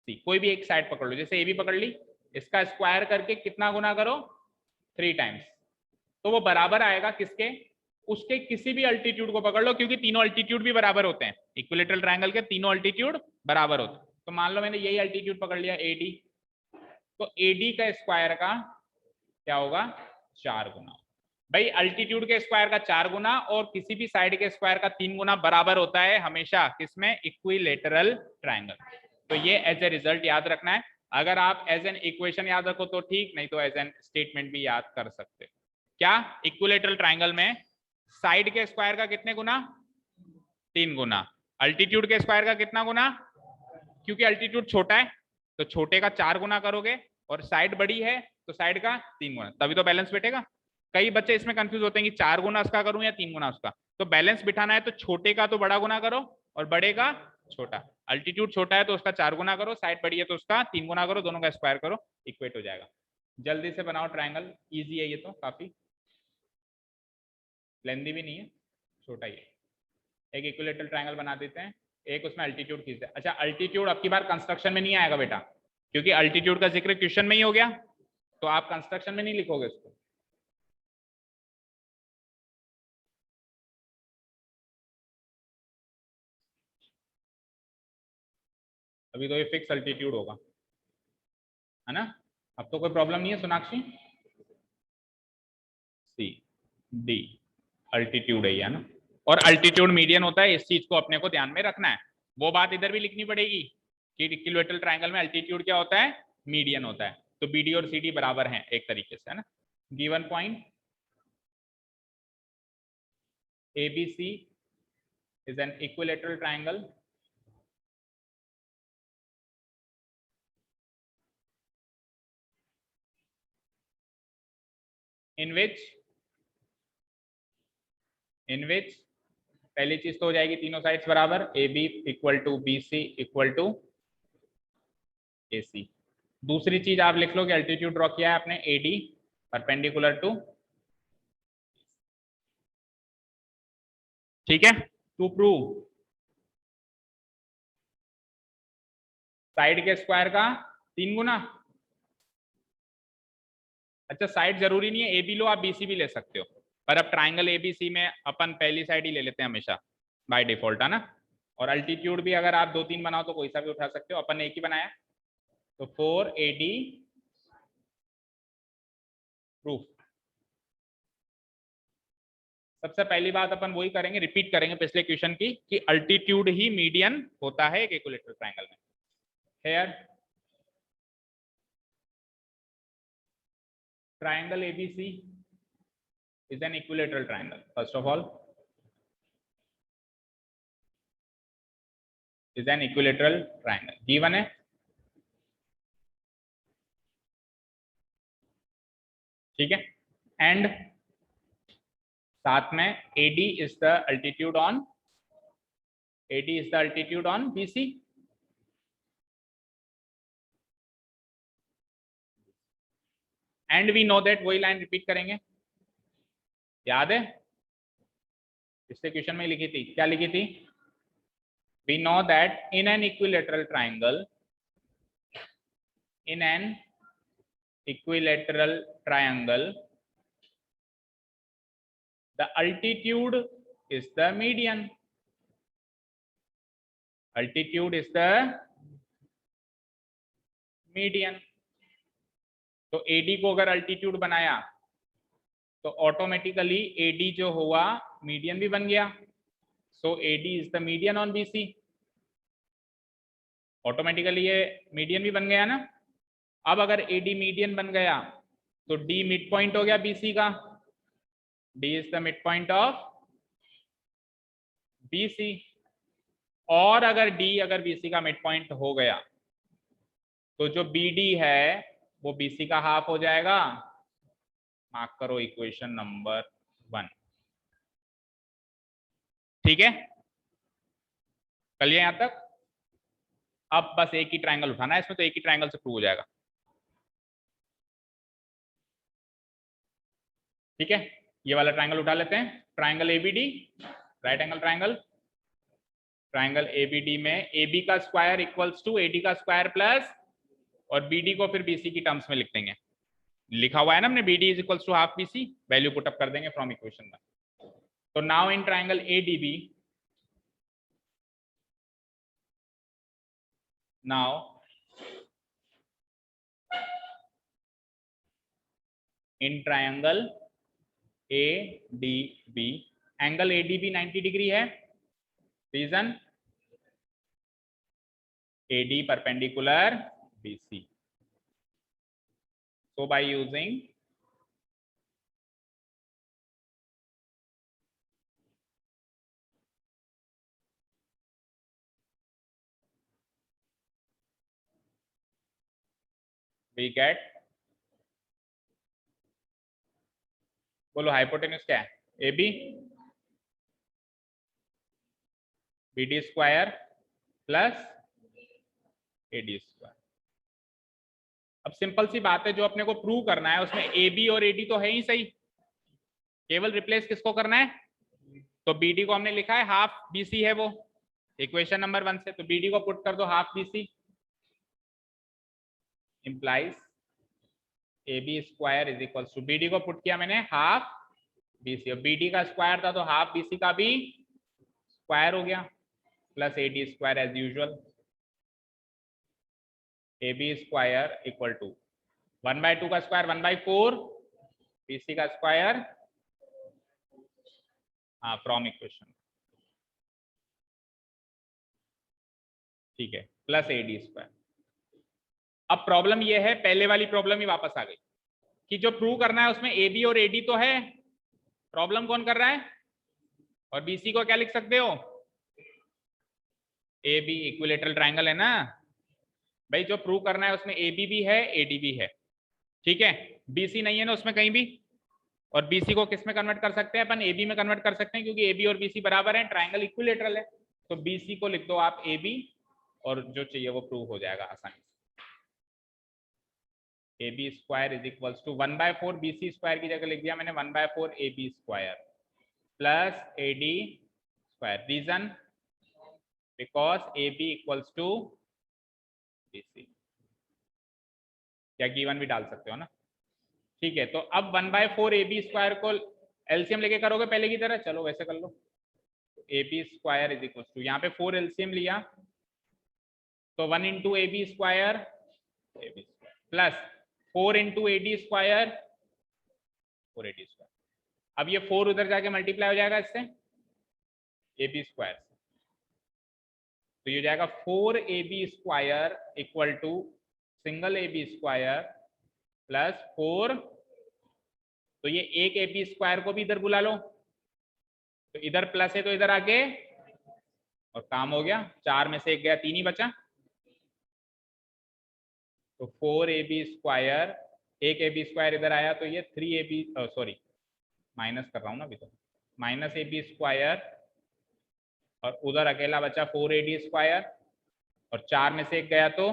सी, कोई भी एक साइड पकड़ लो, जैसे ए बी पकड़ ली, इसका स्क्वायर करके कितना गुना करो 3 टाइम्स, तो वो बराबर आएगा किसके, उसके किसी भी अल्टीट्यूड को पकड़ लो, क्योंकि तीनों अल्टीट्यूड भी बराबर होते हैं, इक्विलेटरल ट्रायंगल के तीनों अल्टीट्यूड बराबर होते हैं। तो मान लो मैंने यही अल्टीट्यूड पकड़ लिया एडी, तो एडी का स्क्वायर का क्या होगा 4 गुना। भाई अल्टीट्यूड के स्क्वायर का 4 गुना और किसी भी साइड के स्क्वायर का 3 गुना बराबर होता है हमेशा किसमें, इक्विलेटरल ट्रायंगल। तो ये एज ए रिजल्ट याद रखना है, अगर आप एज एन इक्वेशन याद रखो तो ठीक, नहीं तो एज एन स्टेटमेंट भी याद कर सकते। क्या इक्विलेटरल ट्रायंगल में साइड के स्क्वायर का कितने गुना, 3 गुना, अल्टीट्यूड के स्क्वायर का कितना गुना, क्योंकि अल्टीट्यूड छोटा है तो छोटे का 4 गुना करोगे, और साइड बड़ी है तो साइड का 3 गुना, तभी तो बैलेंस बैठेगा। कई बच्चे इसमें कंफ्यूज होते हैं कि 4 गुना उसका करूं या 3 गुना उसका, तो बैलेंस बिठाना है तो छोटे का तो बड़ा गुना करो और बड़े का छोटा। अल्टीट्यूड छोटा है तो उसका 4 गुना करो, साइड बड़ी है तो उसका 3 गुना करो, दोनों का स्क्वायर करो, इक्वेट हो जाएगा। जल्दी से बनाओ ट्राइंगल, इजी है ये तो, काफी लेंदी भी नहीं है, छोटा ही है। एक इक्विलेटरल ट्रायंगल बना देते हैं, एक उसमें अल्टीट्यूड खींचते हैं। अच्छा अल्टीट्यूड अब की बार कंस्ट्रक्शन में नहीं आएगा बेटा, क्योंकि अल्टीट्यूड का जिक्र क्वेश्चन में ही हो गया, तो आप कंस्ट्रक्शन में नहीं लिखोगे उसको। अभी तो ये फिक्स अल्टीट्यूड होगा, है ना, अब तो कोई प्रॉब्लम नहीं है सोनाक्षी। सी डी अल्टीट्यूड है ना, और अल्टीट्यूड मीडियन होता है, इस चीज को अपने को ध्यान में रखना है। वो बात इधर भी लिखनी पड़ेगी कि इक्विलेटरल ट्रायंगल में अल्टीट्यूड क्या होता है, मीडियन होता है, तो बीडी और सीडी बराबर हैं एक तरीके से, है ना। Given point ABC is an equilateral triangle in which पहली चीज तो हो जाएगी तीनों साइड्स बराबर, AB equal to BC equal to AC। दूसरी चीज आप लिख लो कि अल्टीट्यूड ड्रॉ किया है आपने AD परपेंडिकुलर टू, ठीक है। टू प्रूव साइड के स्क्वायर का 3 गुना, अच्छा साइड जरूरी नहीं है ए बी लो, आप बीसी भी ले सकते हो, पर अब ट्राइंगल एबीसी में अपन पहली साइड ही ले लेते हैं हमेशा बाय डिफॉल्ट, है ना। और अल्टीट्यूड भी अगर आप 2-3 बनाओ तो कोई सा भी उठा सकते हो, अपन ने एक ही बनाया, तो 4AD प्रूफ। सबसे पहली बात अपन वही करेंगे, रिपीट करेंगे पिछले क्वेश्चन की, कि अल्टीट्यूड ही मीडियन होता है एक इक्विलैटरल ट्रायंगल में। Here triangle ABC is an equilateral triangle. First of all, is an equilateral triangle. Given है, ठीक है, एंड साथ में AD is the altitude on BC. And we know that, वही लाइन रिपीट करेंगे, याद है पिछले क्वेश्चन में लिखी थी, क्या लिखी थी? We know that in an equilateral triangle, in an equilateral triangle the altitude is the median. Altitude is the median. तो AD को अगर अल्टीट्यूड बनाया तो ऑटोमेटिकली AD जो हुआ मीडियन भी बन गया, सो AD is the median on BC। Automatically ये मीडियन भी बन गया ना। अब अगर AD मीडियन बन गया तो D मिड पॉइंट हो गया BC का, D is the mid point of BC। और अगर D अगर BC का मिड पॉइंट हो गया तो जो BD है वो BC का हाफ हो जाएगा। मार्क करो इक्वेशन नंबर 1, ठीक है, चलिए यहां तक। अब बस एक ही ट्रायंगल उठाना है इसमें, तो एक ही ट्रायंगल से प्रूव हो जाएगा, ठीक है। ये वाला ट्रायंगल उठा लेते हैं, triangle ABD, right angle triangle. Triangle ABD में AB का स्क्वायर इक्वल्स टू AD का स्क्वायर प्लस, और BD को फिर BC की टर्म्स में लिख देंगे, लिखा हुआ है ना हमने, BD is equals to half BC, value put up कर देंगे फ्रॉम इक्वेशन में। तो now in triangle ADB, now in triangle ADB, angle ADB 90 degree है, reason AD perpendicular BC. So by using we get, बोलो hypotenuse क्या है? AB BD square plus AD square. अब simple सी बात है, जो अपने को प्रूव करना है उसमें AB और AD तो है ही सही, केवल रिप्लेस किसको करना है? तो BD को हमने लिखा है हाफ BC है वो, इक्वेशन नंबर 1 से, तो BD को पुट कर दो half BC, implies AB square is equal to, BD को पुट किया मैंने हाफ BC, और BD का स्क्वायर था तो हाफ BC का भी स्क्वायर हो गया, plus AD square as usual. AB square equal to 1/2 का स्क्वायर 1/4, BC का स्क्वायर, हाँ फ्रॉम इक्वेशन, ठीक है, प्लस AD स्क्वायर। अब प्रॉब्लम ये है, पहले वाली प्रॉब्लम ही वापस आ गई, कि जो प्रूव करना है उसमें AB और AD तो है, प्रॉब्लम कौन कर रहा है? और BC को क्या लिख सकते हो? AB इक्विलैटरल ट्रायंगल है ना भाई, जो प्रूव करना है उसमें AB भी है AD भी है, ठीक है। BC नहीं है ना उसमें कहीं भी, और BC को किस में कन्वर्ट कर सकते हैं अपन? AB में कन्वर्ट कर सकते हैं, क्योंकि AB और BC बराबर है, ट्रायंगल इक्विलैटरल है, तो BC को लिख दो आप AB, और जो चाहिए वो प्रूव हो जाएगा आसानी से। AB square is equals to 1/4 BC square की जगह लिख दिया मैंने 1/4 AB square plus AD square, reason because AB equals to BC, या गिवन भी डाल सकते हो ना, ठीक है, तो अब 1/4 AB स्क्वायर को एलसीएम लेके करोगे पहले की तरह, चलो वैसे कर लो। AB square is equal to, यहाँ पे 4 एलसीएम लिया तो 1 into AB square plus 4 into AD square 4AD square. अब ये 4 उधर जाके मल्टीप्लाई हो जाएगा इससे AB स्क्वायर से, तो ये हो जाएगा 4AB square equal to single AB square plus 4, तो ये एक AB स्क्वायर को भी इधर बुला लो, तो इधर प्लस है तो इधर आके और काम हो गया, 4 में से 1 गया, 3 ही बचा, तो 4AB स्क्वायर, एक AB स्क्वायर इधर आया तो ये 3AB, सॉरी माइनस कर रहा हूँ ना अभी, तो माइनस AB स्क्वायर और उधर अकेला बचा 4AD स्क्वायर और 4 में से 1 गया तो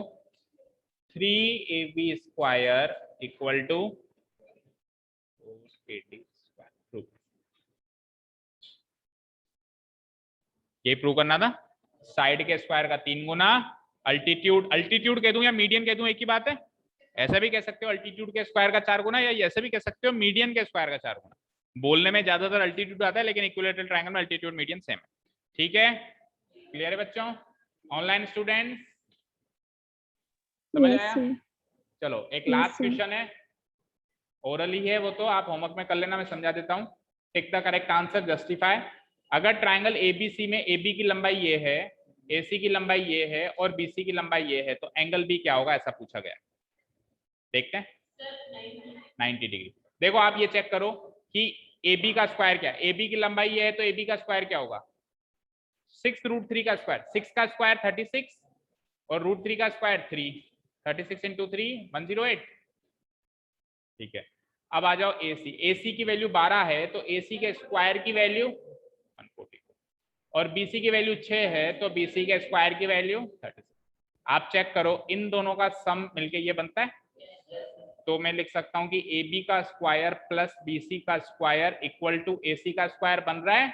3AB square equal to 4AD square. ये प्रूव करना था, साइड के स्क्वायर का 3 गुना अल्टीट्यूड, अल्टीट्यूड कह दूं या मीडियन कह दूं एक ही बात है, ऐसा भी कह सकते हो अल्टीट्यूड के स्क्वायर का 4 गुना, या ऐसे भी कह सकते हो मीडियन के स्क्वायर का 4 गुना। बोलने में ज्यादातर अल्टीट्यूड आता है लेकिन इक्विलैटरल ट्रायंगल में अल्टीट्यूड मीडियन सेम है। ठीक है, क्लियर है बच्चों? ऑनलाइन स्टूडेंट्स समझ आया? चलो एक लास्ट क्वेश्चन है, ओरली है वो तो आप होमवर्क में कर लेना, मैं समझा देता हूँ। Tick the correct answer, justify. अगर ट्रायंगल एबीसी में AB की लंबाई ये है, AC की लंबाई ये है और BC की लंबाई ये है, तो एंगल B क्या होगा, ऐसा पूछा गया। देखते हैं 90 डिग्री। देखो आप ये चेक करो कि AB का स्क्वायर क्या है, AB की लंबाई ये है तो AB का स्क्वायर क्या होगा, 6√3 का स्क्वायर, 6 का स्क्वायर 36 और √3 का स्क्वायर 3, 36 इंटू 3 108। ठीक है, अब आ जाओ AC की वैल्यू 12 है तो AC के स्क्वायर की वैल्यू 140 और BC की वैल्यू 6 है तो BC के स्क्वायर की वैल्यू 36। आप चेक करो इन दोनों का सम मिलके ये बनता है, तो मैं लिख सकता हूं कि AB का स्क्वायर प्लस BC का स्क्वायर इक्वल टू AC का स्क्वायर बन रहा है,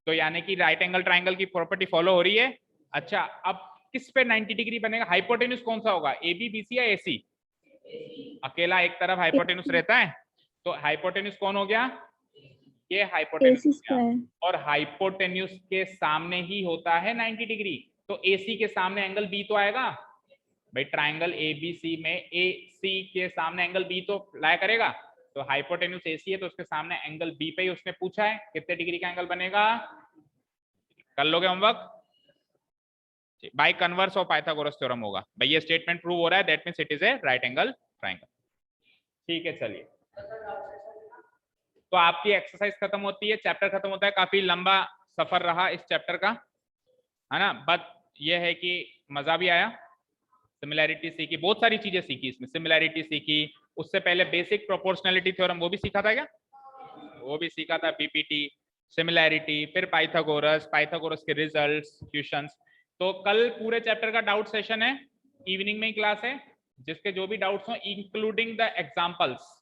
तो यानी कि राइट एंगल ट्रायंगल की प्रॉपर्टी फॉलो हो रही है। अच्छा, अब किस पे 90 डिग्री बनेगा, हाइपोटेन्यूज कौन सा होगा, AB BC या AC? अकेला एक तरफ हाइपोटेन्यूज रहता है, तो हाइपोटेन्यूज कौन हो गया, ये हाइपोटेन्यूज हो गया, और हाइपोटेन्यूज के सामने ही होता है 90 डिग्री, तो AC के सामने एंगल B तो आएगा भाई, ट्रायंगल ABC में AC के सामने एंगल B तो लाया करेगा, तो हाइपोटेन्यूज AC है तो उसके सामने एंगल B पे ही उसने पूछा है कितने डिग्री का एंगल बनेगा। कर लोगे homework, by converse of Pythagoras theorem होगा भाई, ये स्टेटमेंट प्रूव हो रहा है, that means it is a right angle triangle. ठीक है, चलिए तो आपकी एक्सरसाइज खत्म होती है, चैप्टर खत्म होता है, काफी लंबा सफर रहा इस चैप्टर का, है ना, बट ये है कि मजा भी आया, सिमिलैरिटी सीखी, बहुत सारी चीजें सीखी इसमें, सिमिलैरिटी सीखी, उससे पहले बेसिक प्रोपोर्शनैलिटी थ्योरम वो भी सीखा था क्या, वो भी सीखा था, बीपीटी, सिमिलैरिटी, फिर पाइथागोरस के रिजल्ट्स, क्वेश्चंस। तो कल पूरे चैप्टर का डाउट सेशन है, इवनिंग में ही क्लास है, जिसके जो भी डाउट्स हो इंक्लूडिंग द एग्जाम्पल्स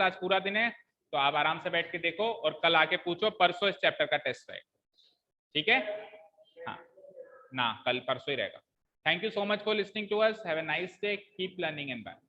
आज पूरा दिन है, तो आप आराम से बैठ के देखो और कल आके पूछो, परसों इस चैप्टर का टेस्ट है, ठीक है, हाँ ना, कल परसों ही रहेगा। Thank you so much for listening to us. Have a nice day. Keep learning and bye.